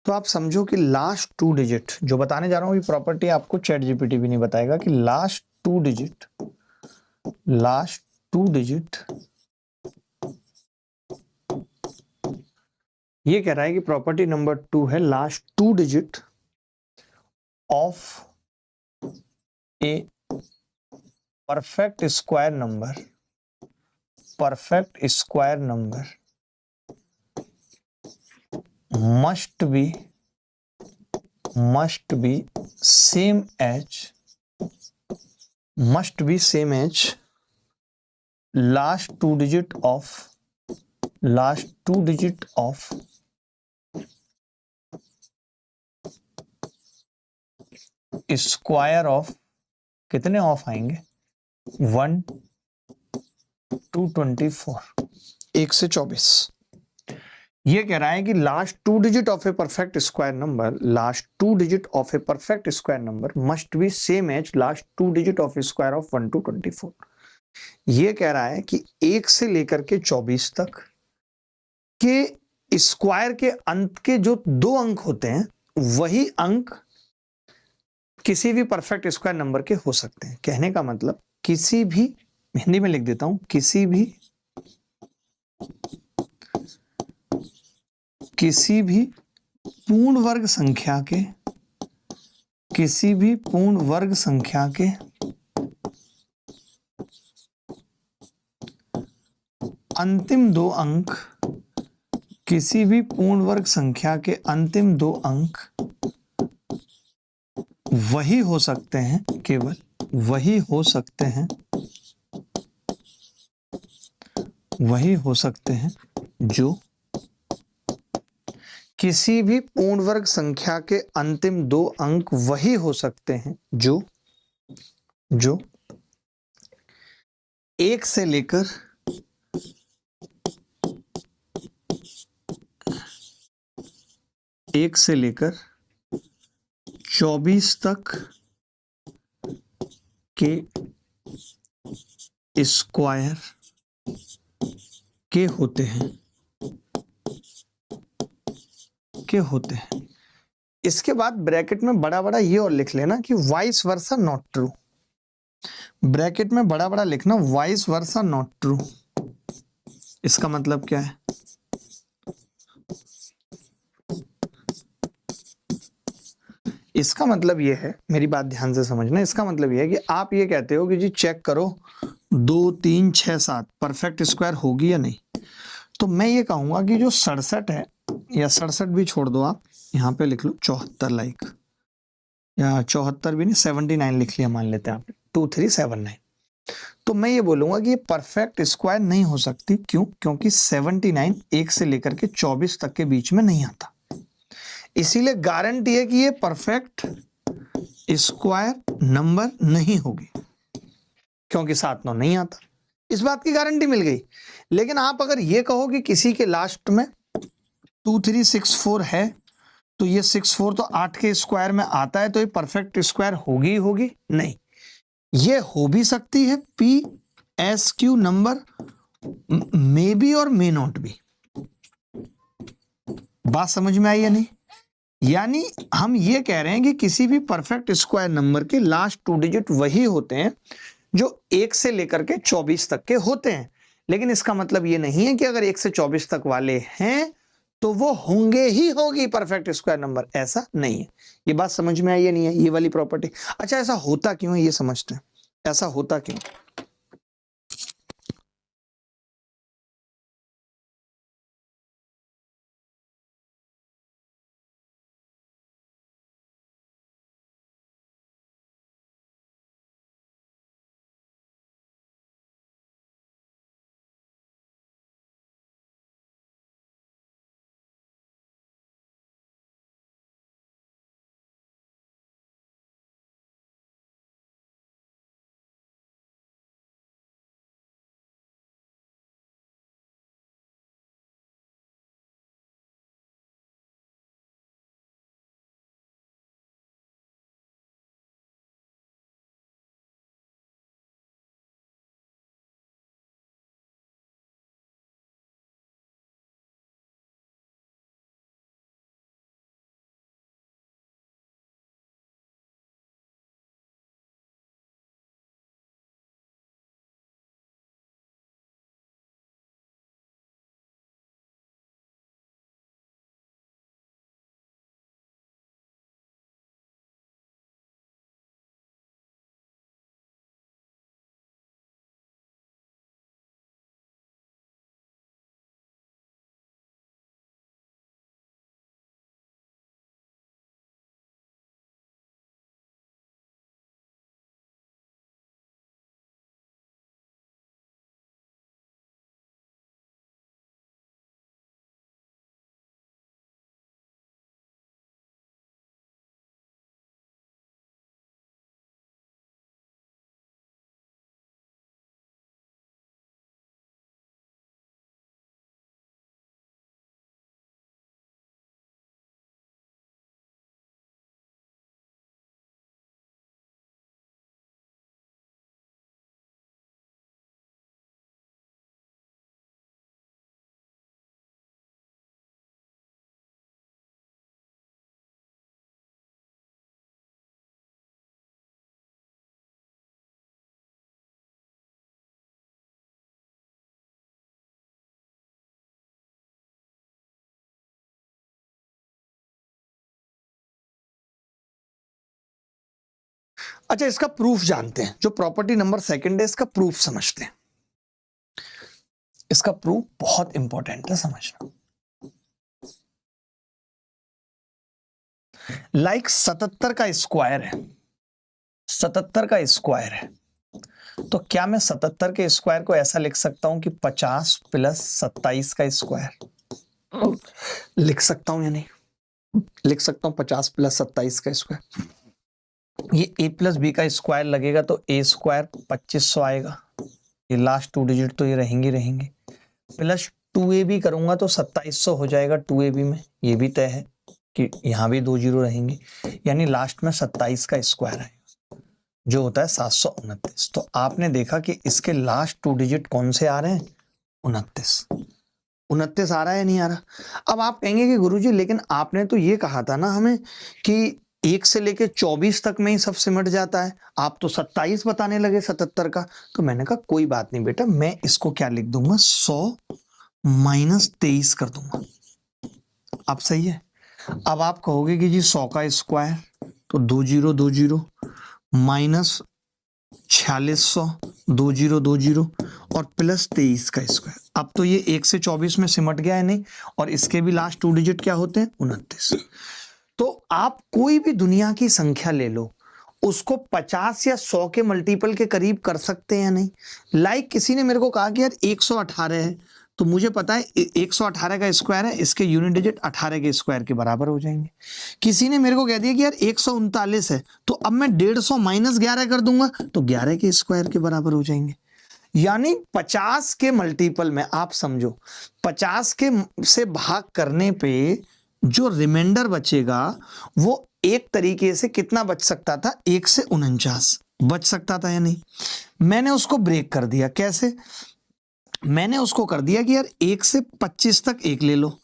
तो आप समझो कि लास्ट 2 डिजिट जो बताने जा रहा हूँ, ये प्रॉपर्टी आपको चैट जीपीटी भी नहीं बताएगा कि लास्ट 2 डिजिट ये कह रहा है कि प्रॉपर्टी नंबर 2 है last 2 digit of A perfect square number must be same as last two digit of square of, कितने ऑफ आएंगे? 1 to 24, 1 से 24। ये कह रहा है कि last 2 digit of a perfect square number must be same as last 2 digit of square of 1 to 24। ये कह रहा है कि 1 से लेकर के 24 तक के स्क्वायर के अंत के जो 2 अंक होते हैं, वही अंक किसी भी परफेक्ट स्क्वायर नंबर के हो सकते हैं। कहने का मतलब किसी भी, हिंदी में लिख देता हूं, किसी भी पूर्ण वर्ग संख्या के अंतिम 2 अंक, किसी भी पूर्ण वर्ग संख्या के अंतिम 2 अंक वही हो सकते हैं, केवल वही हो सकते हैं जो किसी भी पूर्ण वर्ग संख्या के अंतिम 2 अंक वही हो सकते हैं जो 1 से लेकर 24 तक के स्क्वायर के होते हैं। इसके बाद ब्रैकेट में बड़ा बड़ा ये और लिख लेना कि vice versa not true. Bracket में बड़ा बड़ा लिखना वाइस वर्सा नॉट ट्रू। इसका मतलब क्या है? इसका मतलब ये है, मेरी बात ध्यान से समझना, इसका मतलब ये है कि आप ये कहते हो कि जी चेक करो 2 3 6 7 परफेक्ट स्क्वायर होगी या नहीं। तो मैं ये कहूंगा कि जो 67 है, या 67 भी छोड़ दो, आप यहाँ पे लिख लो 74, लाइक, या 74 भी नहीं, 79 लिख लिया मान लेते हैं आपने, 2379। तो मैं ये बोलूंगा कि ये परफेक्ट स्क्वायर नहीं हो सकती। क्यों? क्योंकि 79 1 से लेकर के 24 तक के बीच में नहीं आता। इसीलिए गारंटी है कि ये परफेक्ट स्क्वायर नंबर नहीं होगी, क्योंकि 7 9 नहीं आता। इस बात की गारंटी मिल गई। लेकिन आप अगर ये कहो कि किसी के लास्ट में 2364 है, तो ये 64 तो 8 के स्क्वायर में आता है, तो ये परफेक्ट स्क्वायर होगी? नहीं। ये हो भी सकती है PSQ नंबर, मे बी और मे नॉट बी। बात समझ में आई या नहीं? यानी हम ये कह रहे हैं कि किसी भी परफेक्ट स्क्वायर नंबर के लास्ट 2 डिजिट वही होते हैं जो 1 से लेकर के 24 तक के होते हैं। लेकिन इसका मतलब ये नहीं है कि अगर 1 से 24 तक वाले हैं तो वो होगी परफेक्ट स्क्वायर नंबर, ऐसा नहीं है। ये बात समझ में आई या नहीं है, ये वाली प्रॉपर्टी? अच्छा, ऐसा होता क्यों है ये समझते हैं, ऐसा होता क्यों? अच्छा, इसका प्रूफ जानते हैं। जो प्रॉपर्टी नंबर सेकंड है, इसका प्रूफ समझते हैं। इसका प्रूफ बहुत इंपॉर्टेंट है समझना। लाइक 77 का स्क्वायर है, 77 का स्क्वायर है, तो क्या मैं 77 के स्क्वायर को ऐसा लिख सकता हूं कि 50 प्लस 27 का स्क्वायर? लिख सकता हूं या नहीं? लिख सकता हूं 50 प्लस 27 का स्क्वायर। ये a प्लस बी का स्क्वायर लगेगा तो a स्क्वायर 2500 आएगा। ये लास्ट 2 डिजिट तो ये रहेंगे, प्लस 2ab करूंगा तो 2700 हो जाएगा 2ab में। ये भी तय है कि यहाँ भी 2 जीरो रहेंगे, यानी लास्ट में 27 का स्क्वायर आएगा जो होता है 729। तो आपने देखा कि इसके लास्ट 2 डिजिट कौन से आ रहे हैं? 29 आ रहा है या नहीं आ रहा? अब आप कहेंगे कि गुरुजी लेकिन आपने तो ये कहा था ना हमें कि 1 से लेके 24 तक में ही सब सिमट जाता है, आप तो 27 बताने लगे 77 का। तो मैंने कहा कोई बात नहीं बेटा, मैं इसको क्या लिख दूंगा, 100 माइनस 23 कर दूंगा। अब सही है। अब आप कहोगे कि जी 100 का स्क्वायर तो 2 जीरो माइनस 4600 2 जीरो और प्लस 23 का स्क्वायर। अब तो ये 1 से 24 में सिमट गया है नहीं, और इसके भी लास्ट 2 डिजिट क्या होते हैं? 29। तो आप कोई भी दुनिया की संख्या ले लो, उसको 50 या 100 के मल्टीपल के करीब कर सकते हैं या नहीं? लाइक किसी ने मेरे को कहा कि यार 118 है, तो मुझे पता है 118 का स्क्वायर है, इसके यूनिट डिजिट 18 के स्क्वायर के बराबर हो जाएंगे। किसी ने मेरे को कह दिया कि यार 139 है, तो अब मैं 150 माइनस 11 कर दूंगा तो 11 के स्क्वायर के बराबर हो जाएंगे। यानी 50 के मल्टीपल में आप समझो, 50 के से भाग करने पे जो रिमाइंडर बचेगा वो एक तरीके से कितना बच सकता था? 1 से 49 बच सकता था या नहीं? मैंने उसको ब्रेक कर दिया। कैसे? मैंने उसको कर दिया कि यार 1 से 25 तक 1 ले लो,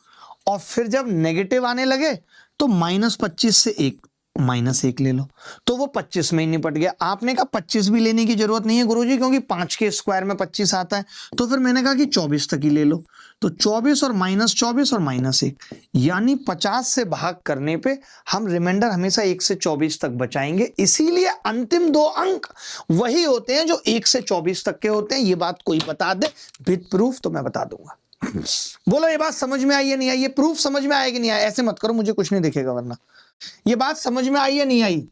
और फिर जब नेगेटिव आने लगे तो -25 से 1 -1 ले लो, तो वो 25 में ही निपट गया। आपने कहा 25 भी लेने की जरूरत नहीं है गुरुजी, क्योंकि 5 के स्क्वायर में 25 आता है। तो फिर मैंने कहा कि 24 तक ही ले लो, तो 24 और -24 और -1, यानी 50 से भाग करने पे हम रिमाइंडर हमेशा 1 से 24 तक बचाएंगे। इसीलिए अंतिम 2 अंक वही होते हैं जो 1 से 24 तक के होते हैं। ये बात कोई बता दे विद प्रूफ तो मैं बता दूंगा। बोलो ये बात समझ में आई या नहीं आई? ये प्रूफ समझ में आएगी नहीं आया? ऐसे मत करो, मुझे कुछ नहीं दिखेगा वरना। ये बात समझ में आई या नहीं आई?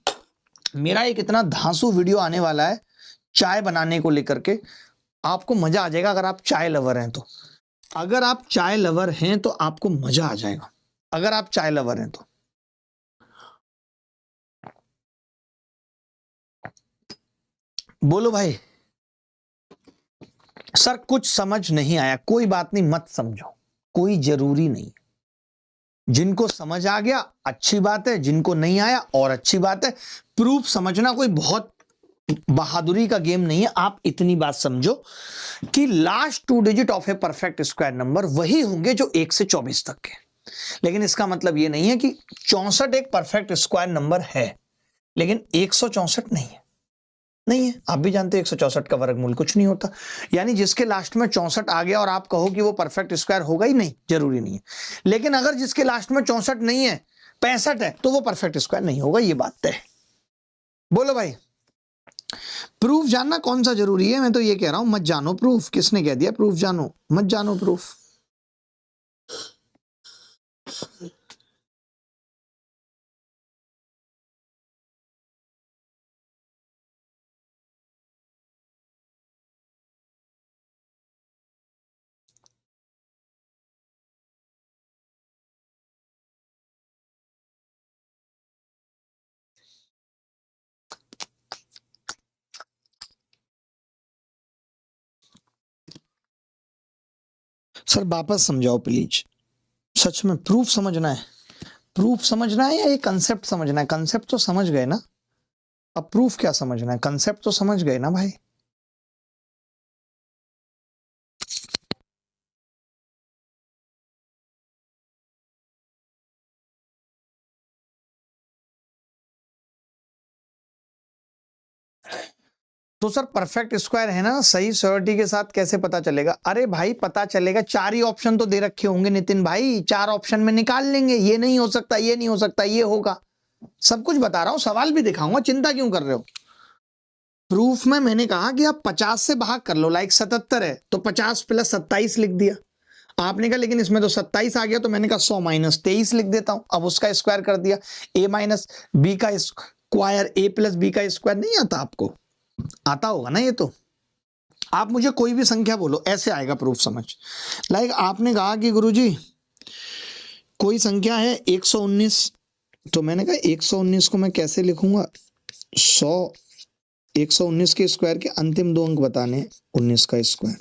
मेरा एक इतना धांसू वीडियो आने वाला है चाय बनाने को लेकर के, आपको मजा आ जाएगा। अगर आप चाय लवर हैं तो, अगर आप चाय लवर हैं तो आपको मजा आ जाएगा। अगर आप चाय लवर हैं तो बोलो भाई। सर कुछ समझ नहीं आया, कोई बात नहीं, मत समझो, कोई जरूरी नहीं। जिनको समझ आ गया अच्छी बात है, जिनको नहीं आया और अच्छी बात है। प्रूफ समझना कोई बहुत बहादुरी का गेम नहीं है। आप इतनी बात समझो कि last 2 digit of a perfect square number वही होंगे जो 1 से 24 तक के। लेकिन इसका मतलब यह नहीं है कि 64 एक परफेक्ट स्क्वायर नंबर है, लेकिन 164 नहीं है। नहीं है, आप भी जानते हैं 164 का वर्गमूल कुछ नहीं होता। यानी जिसके लास्ट में 64 आ गया और आप कहो कि वो परफेक्ट स्क्वायर होगा ही नहीं, जरूरी नहीं है। लेकिन अगर जिसके लास्ट में 64 नहीं है, 65 है, तो वो परफेक्ट स्क्वायर नहीं होगा। ये बात तय। बोलो भाई। प्रूफ जानना कौन सा जरूरी है? मैं तो ये कह रहा हूं मत जानो प्रूफ। किसने कह दिया प्रूफ जानो? मत जानो प्रूफ। सर वापस समझाओ प्लीज। सच में प्रूफ समझना है? प्रूफ समझना है या ये कंसेप्ट समझना है? कंसेप्ट तो समझ गए ना, अब प्रूफ क्या समझना है? कंसेप्ट तो समझ गए ना भाई। तो सर परफेक्ट स्क्वायर है ना, सही श्योरिटी के साथ कैसे पता चलेगा? अरे भाई पता चलेगा, 4 ही ऑप्शन तो दे रखे होंगे नितिन भाई, 4 ऑप्शन में निकाल लेंगे। ये नहीं हो सकता, ये नहीं हो सकता, ये होगा। सब कुछ बता रहा हूं, सवाल भी दिखाऊंगा, चिंता क्यों कर रहे हो? प्रूफ में मैंने कहा कि आप 50 से भाग कर लो, लाइक 77 है तो 50 प्लस 27 लिख दिया। आपने कहा लेकिन इसमें तो 27 आ गया, तो मैंने कहा 100 माइनस 23 लिख देता हूं। अब उसका स्क्वायर कर दिया, a माइनस बी का स्क्वायर, a प्लस बी का स्क्वायर नहीं आता आपको? आता होगा ना ये तो। आप मुझे कोई भी संख्या बोलो, ऐसे आएगा प्रूफ समझ। लाइक आपने कहा कि गुरुजी कोई संख्या है 119, तो मैंने कहा 119 को मैं कैसे लिखूंगा? 100, 119 के स्क्वायर के अंतिम दो अंक बताने, 19 का स्क्वायर।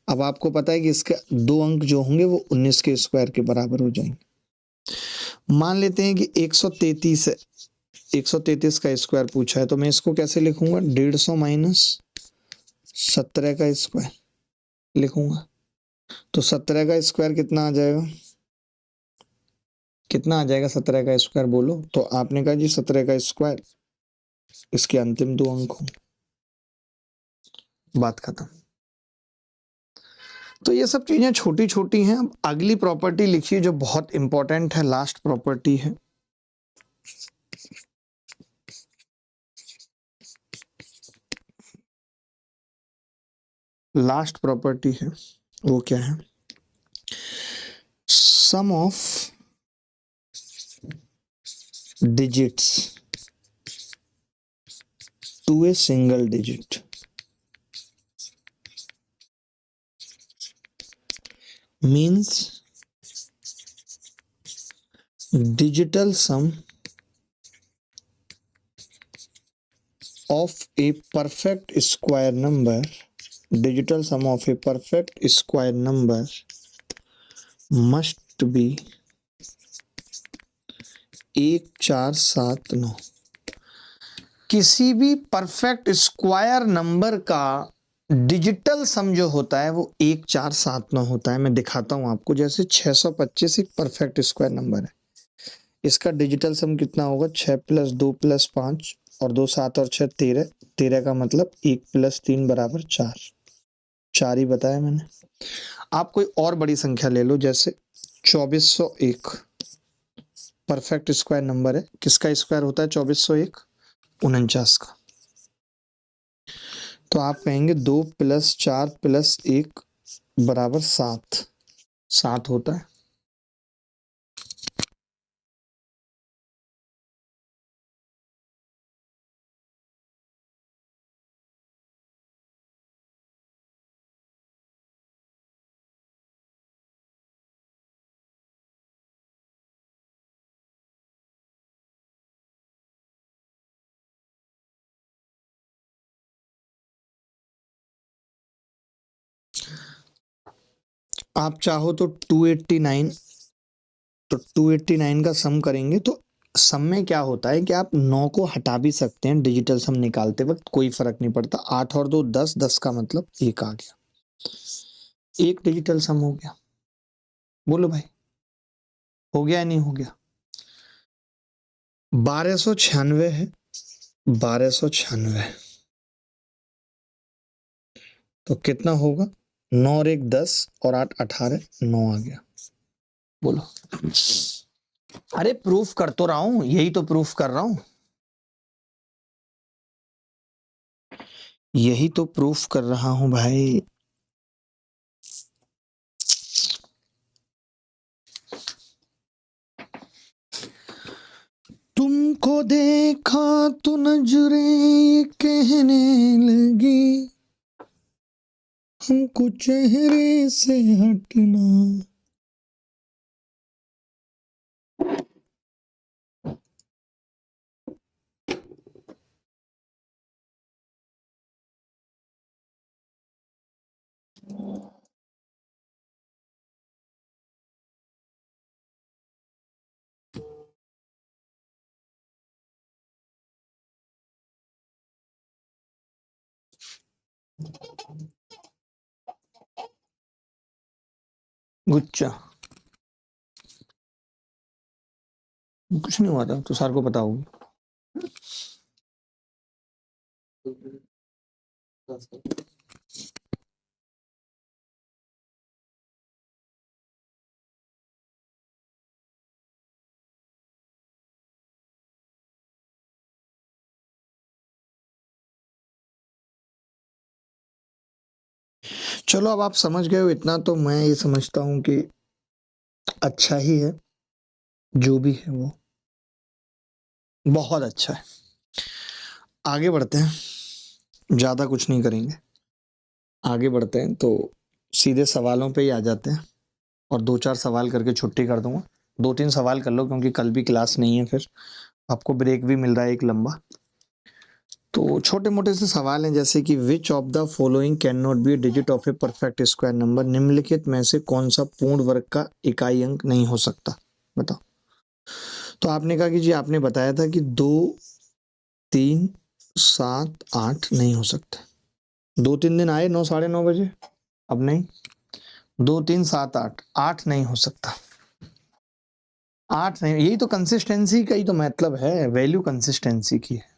अब आपको पता है कि इसके दो अंक जो होंगे वो 19 के स्क्वायर के बराबर हो जाएंगे। मान लेते हैं कि 133 है, 133 का स्क्वायर पूछा है, तो मैं इसको कैसे लिखूंगा? 150 माइनस 17 का स्क्वायर लिखूंगा। तो 17 का स्क्वायर कितना आ जाएगा? कितना आ जाएगा 17 का स्क्वायर बोलो? तो आपने कहा जी 17 का स्क्वायर, इसके अंतिम दो अंक हो, बात खत्म। तो ये सब चीजें छोटी छोटी हैं। अब अगली प्रॉपर्टी लिखिए जो बहुत इंपॉर्टेंट है, लास्ट प्रॉपर्टी है। लास्ट प्रॉपर्टी है वो क्या है? Sum of digits to a single digit means digital sum of a perfect square number, digital sum of a perfect square number must be 1479। किसी भी परफेक्ट स्क्वायर नंबर का डिजिटल सम जो होता है वो 1479 होता है। मैं दिखाता हूं आपको। जैसे 625 एक परफेक्ट स्क्वायर नंबर है, इसका डिजिटल सम कितना होगा? 6 प्लस 2 प्लस 5 और 2 7 और 6 13, 13 का मतलब 1 प्लस 3 बराबर 4, 4 ही बताया मैंने। आप कोई और बड़ी संख्या ले लो, जैसे 2401 परफेक्ट स्क्वायर नंबर है। किसका स्क्वायर होता है 2401? 49 का। तो आप कहेंगे 2 प्लस 4 प्लस 1 बराबर 7, 7 होता है। आप चाहो तो 289, तो 289 का सम करेंगे तो सम में क्या होता है कि आप 9 को हटा भी सकते हैं डिजिटल सम निकालते वक्त, कोई फर्क नहीं पड़ता। 8 और 2 10, 10 का मतलब 1 आ गया, एक डिजिटल सम हो गया। बोलो भाई, हो गया या नहीं हो गया? 1296 है, 1296 तो कितना होगा? 9 और 1 10 और 8 18, 9 आ गया। बोलो। अरे प्रूफ कर तो रहा हूं, यही तो प्रूफ कर रहा हूं, यही तो प्रूफ कर रहा हूं भाई। तुमको देखा तो नजरें कहने लगी, हमको चेहरे से हटना। गुच्चा कुछ नहीं हुआ था, तो सर को पता होगी। चलो अब आप समझ गए हो इतना, तो मैं ये समझता हूँ कि अच्छा ही है, जो भी है वो बहुत अच्छा है। आगे बढ़ते हैं, ज़्यादा कुछ नहीं करेंगे, आगे बढ़ते हैं तो सीधे सवालों पे ही आ जाते हैं, और 2-4 सवाल करके छुट्टी कर दूंगा। 2-3 सवाल कर लो क्योंकि कल भी क्लास नहीं है, फिर आपको ब्रेक भी मिल रहा है एक लंबा। तो छोटे मोटे से सवाल हैं, जैसे कि which of the following can not be digit of a perfect square number, निम्नलिखित में से कौन सा पूर्ण वर्ग का इकाई अंक नहीं हो सकता, बताओ। तो आपने कहा कि जी आपने बताया था कि 2, 3, 7, 8 नहीं हो सकते। 2-3 दिन आए 9, 9:30 बजे, अब नहीं। 2, 3, 7, 8, 8 नहीं हो सकता, 8 नहीं। यही तो कंसिस्टेंसी का ही तो मतलब है, वैल्यू कंसिस्टेंसी की है।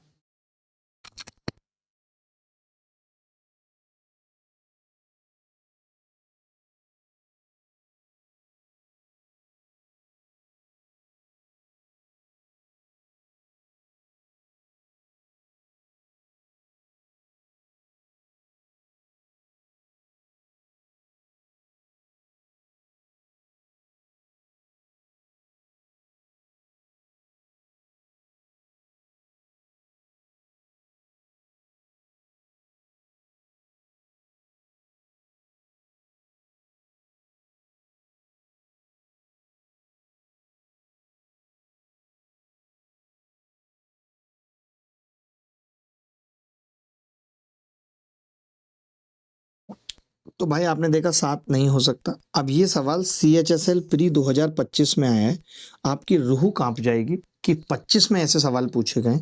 तो भाई आपने देखा 7 नहीं हो सकता। अब ये सवाल CHSL प्री 2025 में आया है, आपकी रूह कांप जाएगी कि 25 में ऐसे सवाल पूछे गए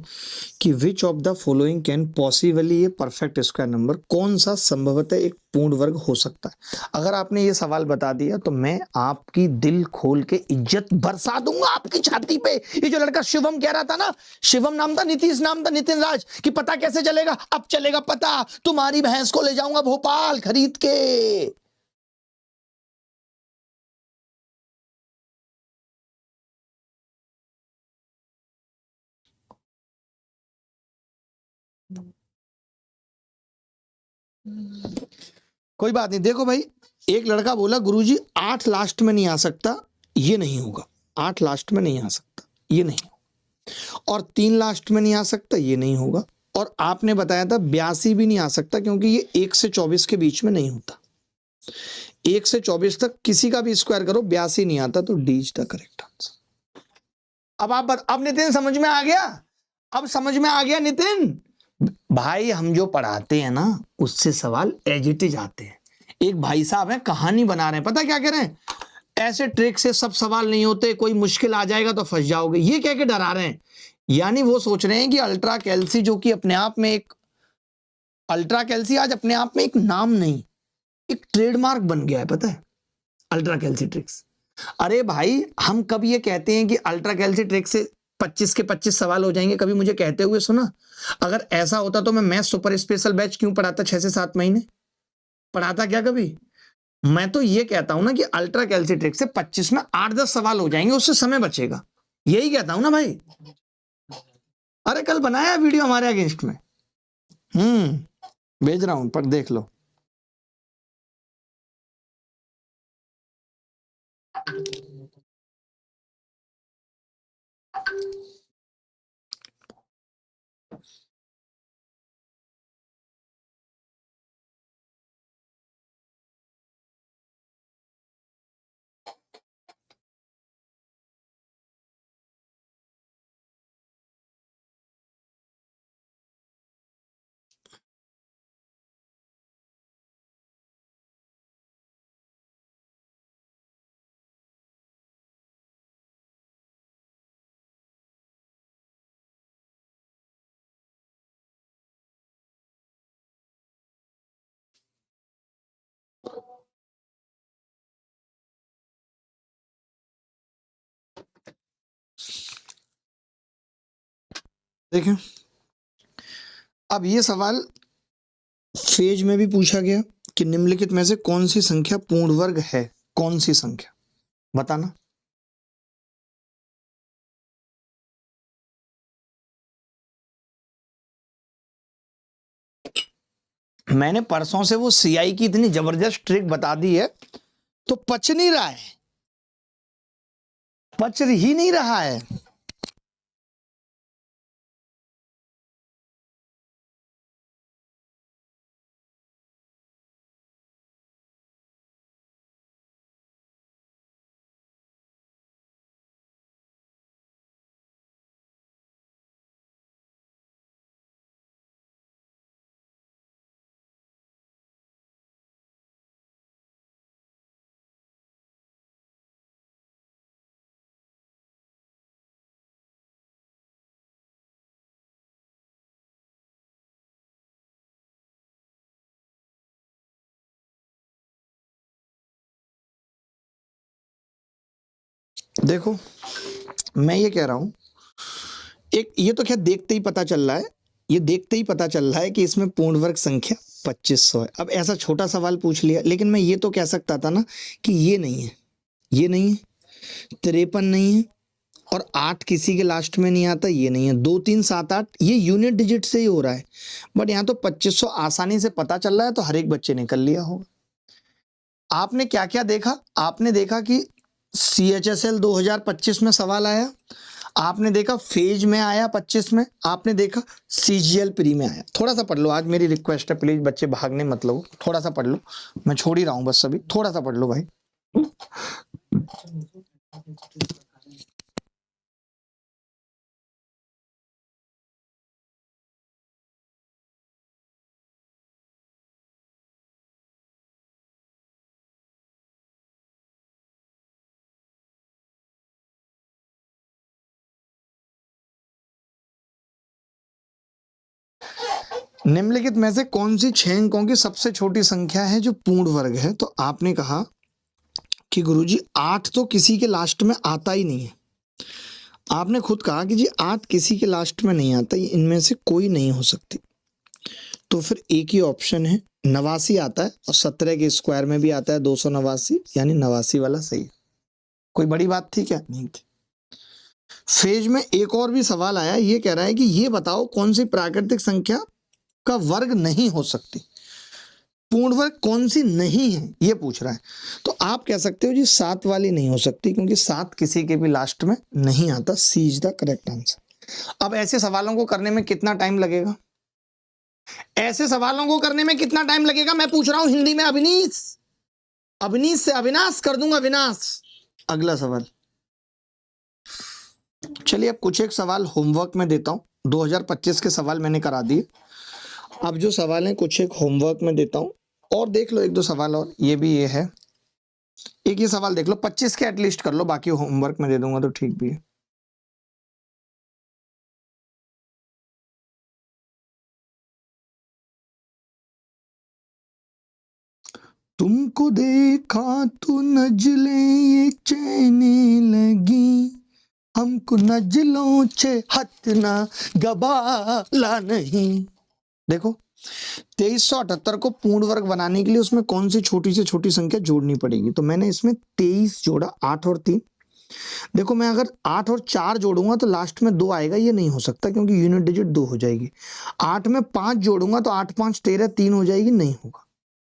कि which of the following can possibly A perfect square number, कौन सा संभवतः एक पूर्ण वर्ग हो सकता है। अगर आपने ये सवाल बता दिया तो मैं आपकी दिल खोल के इज्जत बरसा दूंगा आपकी छाती पे। ये जो लड़का शिवम कह रहा था ना, शिवम नाम था, नीतीश नाम था, नितिन राज, कि पता कैसे चलेगा, अब चलेगा पता, तुम्हारी भैंस को ले जाऊंगा भोपाल खरीद के। कोई बात नहीं, देखो भाई, एक लड़का बोला गुरुजी 8 लास्ट में नहीं आ सकता, ये नहीं होगा। 8 लास्ट में नहीं आ सकता, ये नहीं होगा। और 3 लास्ट में नहीं आ सकता, ये नहीं होगा। और आपने बताया था 82 भी नहीं आ सकता, क्योंकि ये 1 से 24 के बीच में नहीं होता। 1 से 24 तक किसी का भी स्क्वायर करो, 82 नहीं आता, तो D is the correct answer. अब नितिन समझ में आ गया? अब समझ में आ गया नितिन? भाई हम जो पढ़ाते हैं ना, उससे सवाल एज इट इज आते हैं। एक भाई साहब है, कहानी बना रहे हैं, पता क्या कह रहे हैं, ऐसे ट्रिक से सब सवाल नहीं होते, कोई मुश्किल आ जाएगा तो फंस जाओगे, ये कह के डरा रहे हैं। यानी वो सोच रहे हैं कि अल्ट्रा कैल्सी, जो कि अपने आप में एक, अल्ट्रा कैल्सी आज अपने आप में एक नाम नहीं, एक ट्रेडमार्क बन गया है, पता है, अल्ट्रा कैल्सी ट्रिक्स। अरे भाई, हम कब ये कहते हैं कि अल्ट्रा कैल्सी ट्रिक से 25 के 25 सवाल हो जाएंगे, कभी मुझे कहते हुए सुना? अगर ऐसा होता तो मैं मैथ सुपर स्पेशल बैच क्यों पढ़ाता 6 से 7 महीने? पढ़ाता क्या कभी? मैं तो ये कहता हूं ना कि अल्ट्रा कैल्सी ट्रिक से 25 में 8-10 सवाल हो जाएंगे, उससे समय बचेगा। यही कहता हूं ना भाई। अरे कल बनाया वीडियो हमारे अगेंस्ट में, भेज रहा हूं, पर देख लो। देखिए, अब ये सवाल फेज में भी पूछा गया कि निम्नलिखित में से कौन सी संख्या पूर्ण वर्ग है, कौन सी संख्या, बताना। मैंने परसों से वो सीआई की इतनी जबरदस्त ट्रिक बता दी है, तो पच नहीं रहा है, पच ही नहीं रहा है। देखो मैं ये कह रहा हूं, एक ये तो क्या देखते ही पता चल रहा है, ये देखते ही पता चल रहा है कि इसमें पूर्ण वर्ग संख्या 2500 है। अब ऐसा छोटा सवाल पूछ लिया, लेकिन मैं ये तो कह सकता था ना कि ये नहीं है, ये नहीं है, 53 नहीं है, और 8 किसी के लास्ट में नहीं आता, ये नहीं है, 2 3 7 8 ये यूनिट डिजिट से ही हो रहा है। बट यहाँ तो 2500 आसानी से पता चल रहा है, तो हर एक बच्चे ने कर लिया होगा। आपने क्या क्या देखा? आपने देखा कि CHSL 2025 में सवाल आया, आपने देखा फेज में आया 25 में, आपने देखा CGL प्री में आया। थोड़ा सा पढ़ लो, आज मेरी रिक्वेस्ट है, प्लीज बच्चे भागने मत लो, थोड़ा सा पढ़ लो, मैं छोड़ ही रहा हूं बस, अभी थोड़ा सा पढ़ लो भाई। निम्नलिखित में से कौन सी 6 अंकों की सबसे छोटी संख्या है जो पूर्ण वर्ग है? तो आपने कहा कि गुरुजी 8 तो किसी के लास्ट में आता ही नहीं है। आपने खुद कहा कि जी 8 किसी के लास्ट में नहीं आता, ये इनमें से कोई नहीं हो सकती। तो फिर एक ही ऑप्शन है, 89 आता है, और 17 के स्क्वायर में भी आता है 289, यानी 89 वाला सही है। कोई बड़ी बात थी क्या? नहीं थी। फेज में एक और भी सवाल आया, ये कह रहा है कि ये बताओ कौन सी प्राकृतिक संख्या का वर्ग नहीं हो सकती, पूर्ण वर्ग कौन सी नहीं है, ये पूछ रहा है। तो आप कह सकते हो जी 7 वाली नहीं हो सकती, क्योंकि 7 किसी के भी लास्ट में नहीं आता। सी इज द करेक्ट आंसर। अब ऐसे सवालों को करने में कितना टाइम लगेगा? ऐसे सवालों को करने में कितना टाइम लगेगा मैं पूछ रहा हूं हिंदी में। अविनीश, अविनीश से अविनाश कर दूंगा, विनाश। अगला सवाल, चलिए अब कुछ एक सवाल होमवर्क में देता हूं। 2025 के सवाल मैंने करा दिए, अब जो सवाल है कुछ एक होमवर्क में देता हूं, और देख लो 1 2 सवाल, और ये भी ये है, एक ये सवाल देख लो, 25 के एटलीस्ट कर लो, बाकी होमवर्क में दे दूंगा तो ठीक भी है। तुमको देखा तो नजलें ये चैने लगी, हमको नजलों से हथ ना गबाला नहीं। देखो 2378 को पूर्ण वर्ग बनाने के लिए उसमें कौन सी छोटी से छोटी संख्या जोड़नी पड़ेगी? तो मैंने इसमें 23 जोड़ा, 8 और 3। देखो मैं अगर 8 और 4 जोड़ूंगा तो लास्ट में 2 आएगा, ये नहीं हो सकता क्योंकि यूनिट डिजिट 2 हो जाएगी। 8 में 5 जोड़ूंगा तो 8 5 13 3 हो जाएगी, नहीं होगा,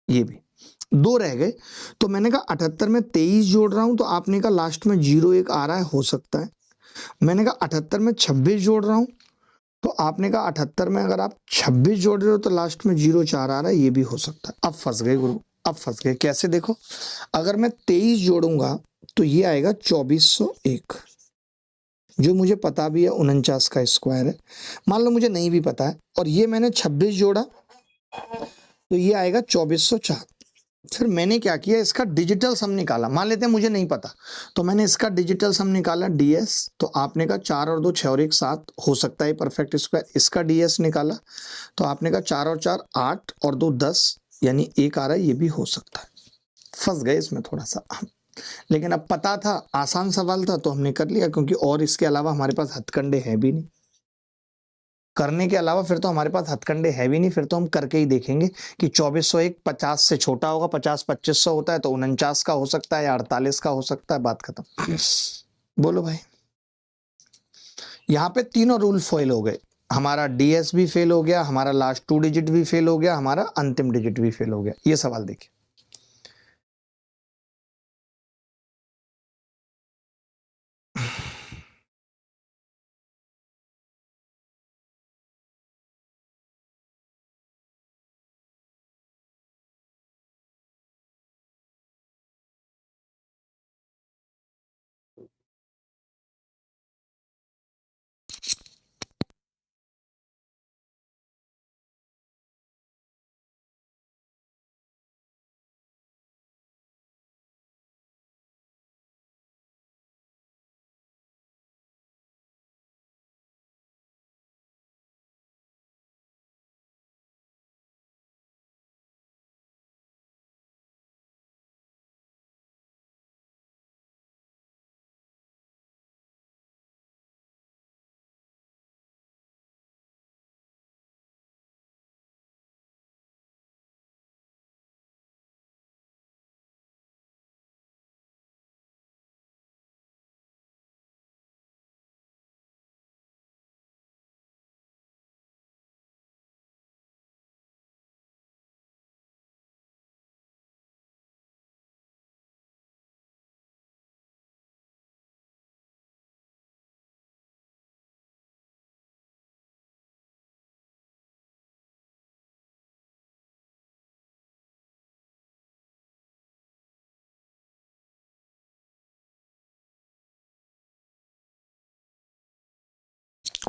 ये भी 2 रह गए। तो मैंने कहा 78 में 23 जोड़ रहा हूं, तो आपने कहा लास्ट में 0 1 आ रहा है, हो सकता है। मैंने कहा 78 में 26 जोड़ रहा हूं, तो आपने कहा 78 में अगर आप 26 जोड़ रहे हो तो लास्ट में 0 4 आ रहा है, ये भी हो सकता है। अब फंस गए गुरु, अब फंस गए। कैसे? देखो अगर मैं 23 जोड़ूंगा तो ये आएगा 2401, जो मुझे पता भी है 49 का स्क्वायर है। मान लो मुझे नहीं भी पता है, और ये मैंने 26 जोड़ा तो ये आएगा 2404। फिर मैंने क्या किया, इसका डिजिटल सम निकाला। मान लेते हैं मुझे नहीं पता, तो मैंने इसका डिजिटल सम निकाला DS। तो आपने कहा 4 और 2 6 और 1 7 हो सकता है परफेक्ट स्क्वायर। इसका DS निकाला तो आपने कहा 4 और 4 8 और 2 10, यानी 1 आ रहा है, ये भी हो सकता है। फंस गए इसमें थोड़ा सा, लेकिन अब पता था, आसान सवाल था तो हमने कर लिया, क्योंकि और इसके अलावा हमारे पास हथकंडे है भी नहीं करने के अलावा। फिर तो हमारे पास हथकंडे है भी नहीं, फिर तो हम करके ही देखेंगे कि 2401 50 से छोटा होगा, 50 2500 होता है तो 49 का हो सकता है या 48 का हो सकता है, बात खत्म। बोलो भाई, यहाँ पे तीनों रूल फॉइल हो गए। हमारा डीएस भी फेल हो गया, हमारा लास्ट 2 डिजिट भी फेल हो गया, हमारा अंतिम डिजिट भी फेल हो गया। ये सवाल देखिए।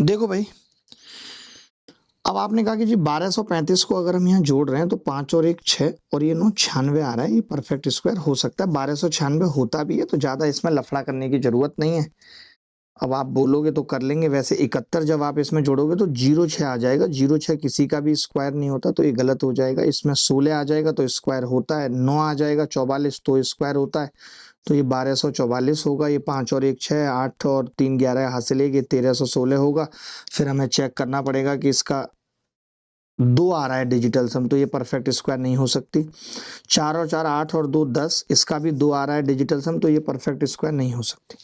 देखो भाई, अब आपने कहा कि जी 1235 को अगर हम यहाँ जोड़ रहे हैं तो 5 और 1 6 और ये 9 96 आ रहा है। ये परफेक्ट स्क्वायर हो सकता है, 1296 होता भी है, तो ज़्यादा इसमें लफड़ा करने की ज़रूरत नहीं है। अब आप बोलोगे तो कर लेंगे। वैसे 71 जब आप इसमें जोड़ोगे तो 06 आ जाएगा। 06 किसी का भी स्क्वायर नहीं होता, तो ये गलत हो जाएगा। इसमें 16 आ जाएगा तो स्क्वायर होता है। 9 आ जाएगा, 44 तो स्क्वायर होता है, तो ये 1244 होगा। ये 5 और 1 6, 8 और 3 11 हासिल है, ये 1316 होगा। फिर हमें चेक करना पड़ेगा कि इसका 2 आ रहा है डिजिटल सम, तो ये परफेक्ट स्क्वायर नहीं हो सकती। 4 और 4 8 और 2 10, इसका भी 2 आ रहा है डिजिटल सम, तो ये परफेक्ट स्क्वायर नहीं हो सकती।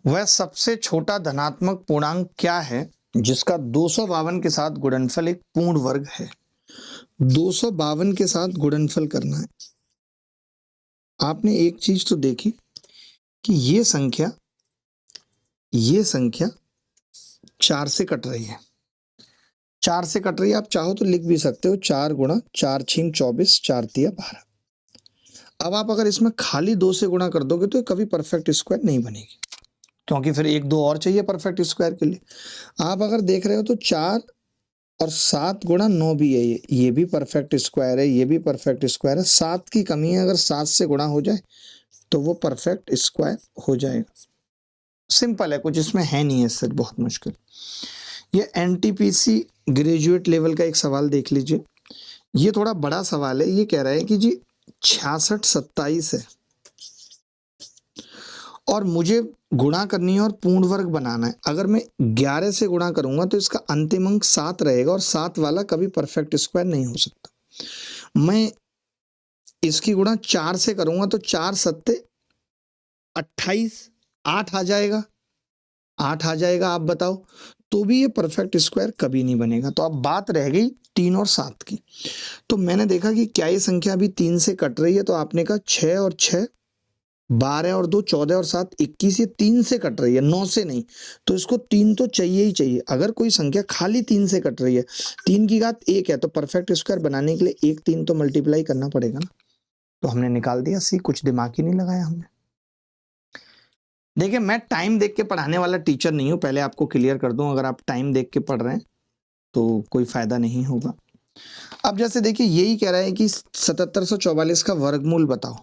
वह सबसे छोटा धनात्मक पूर्णांक क्या है जिसका 252 के साथ गुणनफल एक पूर्ण वर्ग है? 252 के साथ गुणनफल करना है। आपने एक चीज तो देखी कि ये संख्या 4 से कट रही है। 4 से कट रही है, आप चाहो तो लिख भी सकते हो 4 गुणा 4 छीम 24, 4 तिया 12। अब आप अगर इसमें खाली 2 से गुणा कर दोगे तो ये कभी परफेक्ट स्क्वायर नहीं बनेगी, क्योंकि फिर 1 2 और चाहिए परफेक्ट स्क्वायर के लिए। आप अगर देख रहे हो तो 4 और 7 गुणा 9 भी है, ये भी परफेक्ट स्क्वायर है, ये भी परफेक्ट स्क्वायर है। 7 की कमी है, अगर 7 से गुणा हो जाए तो वो परफेक्ट स्क्वायर हो जाएगा। सिंपल है, कुछ इसमें है नहीं है सर बहुत मुश्किल। ये एनटीपीसी ग्रेजुएट लेवल का एक सवाल देख लीजिए। ये थोड़ा बड़ा सवाल है। ये कह रहा है कि जी 66 27 है और मुझे गुणा करनी है और पूर्ण वर्ग बनाना है। अगर मैं 11 से गुणा करूंगा तो इसका अंतिम अंक 7 रहेगा और 7 वाला कभी परफेक्ट स्क्वायर नहीं हो सकता। मैं इसकी गुणा 4 से करूंगा तो 4 सत्ते 28, 8 आ जाएगा, 8 आ जाएगा। आप बताओ, तो भी ये परफेक्ट स्क्वायर कभी नहीं बनेगा। तो अब बात रह गई 3 और 7 की। तो मैंने देखा कि क्या ये संख्या अभी 3 से कट रही है, तो आपने कहा 6 और 6 12 और 2 14 और 7 21, ये 3 से कट रही है, 9 से नहीं। तो इसको 3 तो चाहिए ही चाहिए। अगर कोई संख्या खाली 3 से कट रही है, 3 की घात 1 है, तो परफेक्ट स्क्वायर बनाने के लिए 1 3 तो मल्टीप्लाई करना पड़ेगा ना। तो हमने निकाल दिया सी, कुछ दिमाग ही नहीं लगाया हमने। देखिए, मैं टाइम देख के पढ़ाने वाला टीचर नहीं हूं, पहले आपको क्लियर कर दूं। अगर आप टाइम देख के पढ़ रहे हैं तो कोई फायदा नहीं होगा। अब जैसे देखिए, यही कह रहा है कि 7744 का वर्गमूल बताओ।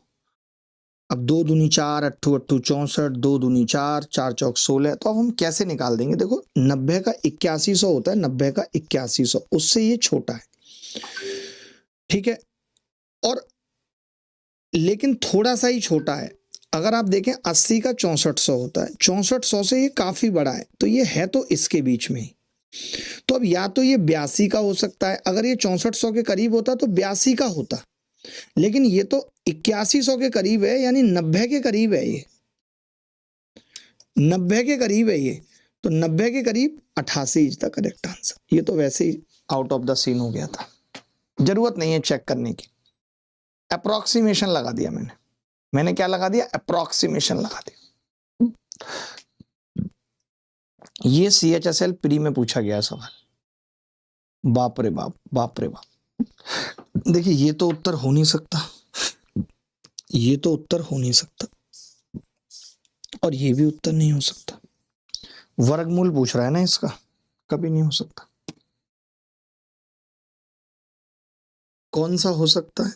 अब 2 दूनी 4, 8 8 64, 2 दूनी 4, 4 चौक 16। तो अब हम कैसे निकाल देंगे? देखो 90 का 8100 होता है, 90 का 8100, उससे ये छोटा है, ठीक है। और लेकिन थोड़ा सा ही छोटा है। अगर आप देखें 80 का 6400 होता है, 6400 से ये काफी बड़ा है, तो ये है तो इसके बीच में ही। तो अब या तो ये 82 का हो सकता है, अगर ये 6400 के करीब होता तो 82 का होता, लेकिन ये तो 8100 के करीब है, यानी 90 के करीब है, ये 90 के करीब है ये। तो 90 के करीब 88 इज द करेक्ट आंसर। ये तो वैसे ही आउट ऑफ द सीन हो गया था, जरूरत नहीं है चेक करने की। अप्रोक्सीमेशन लगा दिया मैंने क्या लगा दिया? अप्रोक्सीमेशन लगा दिया। ये CHSL प्री में पूछा गया सवाल। बाप रे बाप, बाप रे बाप। देखिए ये तो उत्तर हो नहीं सकता, ये तो उत्तर हो नहीं सकता, और ये भी उत्तर नहीं हो सकता। वर्गमूल पूछ रहा है ना इसका, कभी नहीं हो सकता। कौन सा हो सकता है?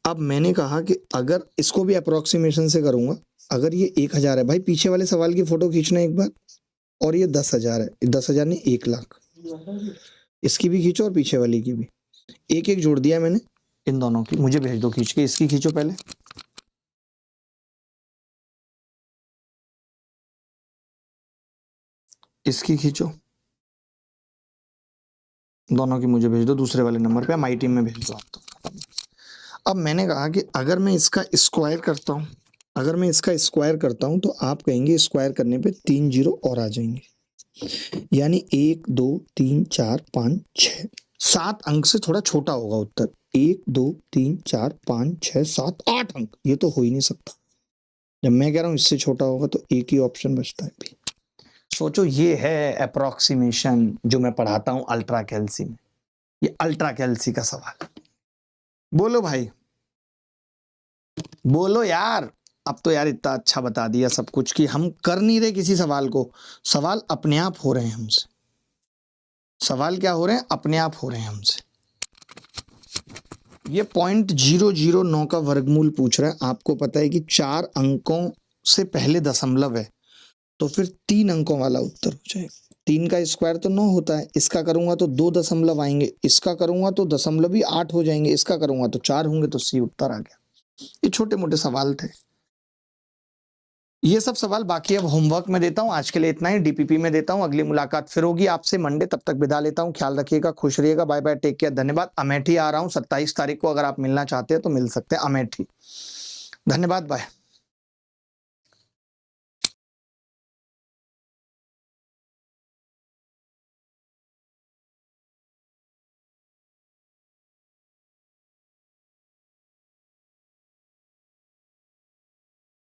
अब मैंने कहा कि अगर इसको भी अप्रोक्सीमेशन से करूंगा, अगर ये 1000 है, भाई पीछे वाले सवाल की फोटो खींचना एक बार, और ये 10,000 है, 10,000 नहीं 1 लाख, इसकी भी खींचो और पीछे वाली की भी, एक एक जोड़ दिया मैंने इन दोनों की। मुझे भेज दो खींच के, इसकी खींचो पहले, इसकी खींचो, दोनों की मुझे भेज दो दूसरे वाले नंबर पे, माई टीम में भेज दो आप तो। अब मैंने कहा कि अगर मैं इसका स्क्वायर करता हूं, अगर मैं इसका स्क्वायर करता हूं तो आप कहेंगे स्क्वायर करने पे 3 जीरो और आ जाएंगे, यानी 1 2 3 4 5 6 7 अंक से थोड़ा छोटा होगा उत्तर। 1 2 3 4 5 6 7 8 अंक, ये तो हो ही नहीं सकता। जब मैं कह रहा हूं इससे छोटा होगा तो एक ही ऑप्शन बचता है भी। सोचो, ये है अप्रोक्सीमेशन जो मैं पढ़ाता हूं अल्ट्रा कैल्सी में। ये अल्ट्रा कैल्सी का सवाल। बोलो भाई, बोलो यार। अब तो यार इतना अच्छा बता दिया सब कुछ कि हम कर नहीं रहे किसी सवाल को, सवाल अपने आप हो रहे हैं हमसे। सवाल क्या हो रहे हैं? अपने आप हो रहे हैं हमसे। ये 0.009 का वर्गमूल पूछ रहा है। आपको पता है कि 4 अंकों से पहले दशमलव है, तो फिर 3 अंकों वाला उत्तर हो जाएगा। 3 का स्क्वायर तो 9 होता है, इसका करूंगा तो 2 दशमलव आएंगे, इसका करूंगा तो दशमलव ही 8 हो जाएंगे, इसका करूंगा तो 4 होंगे, तो सी उत्तर आ गया। ये छोटे मोटे सवाल थे, ये सब सवाल बाकी अब होमवर्क में देता हूं। आज के लिए इतना ही, DPP में देता हूं। अगली मुलाकात फिर होगी आपसे मंडे, तब तक विदा लेता हूं। ख्याल रखिएगा, खुश रहिएगा, बाय बाय, टेक केयर, धन्यवाद। अमेठी आ रहा हूं 27 तारीख को, अगर आप मिलना चाहते हैं तो मिल सकते हैं, अमेठी। धन्यवाद, बाय।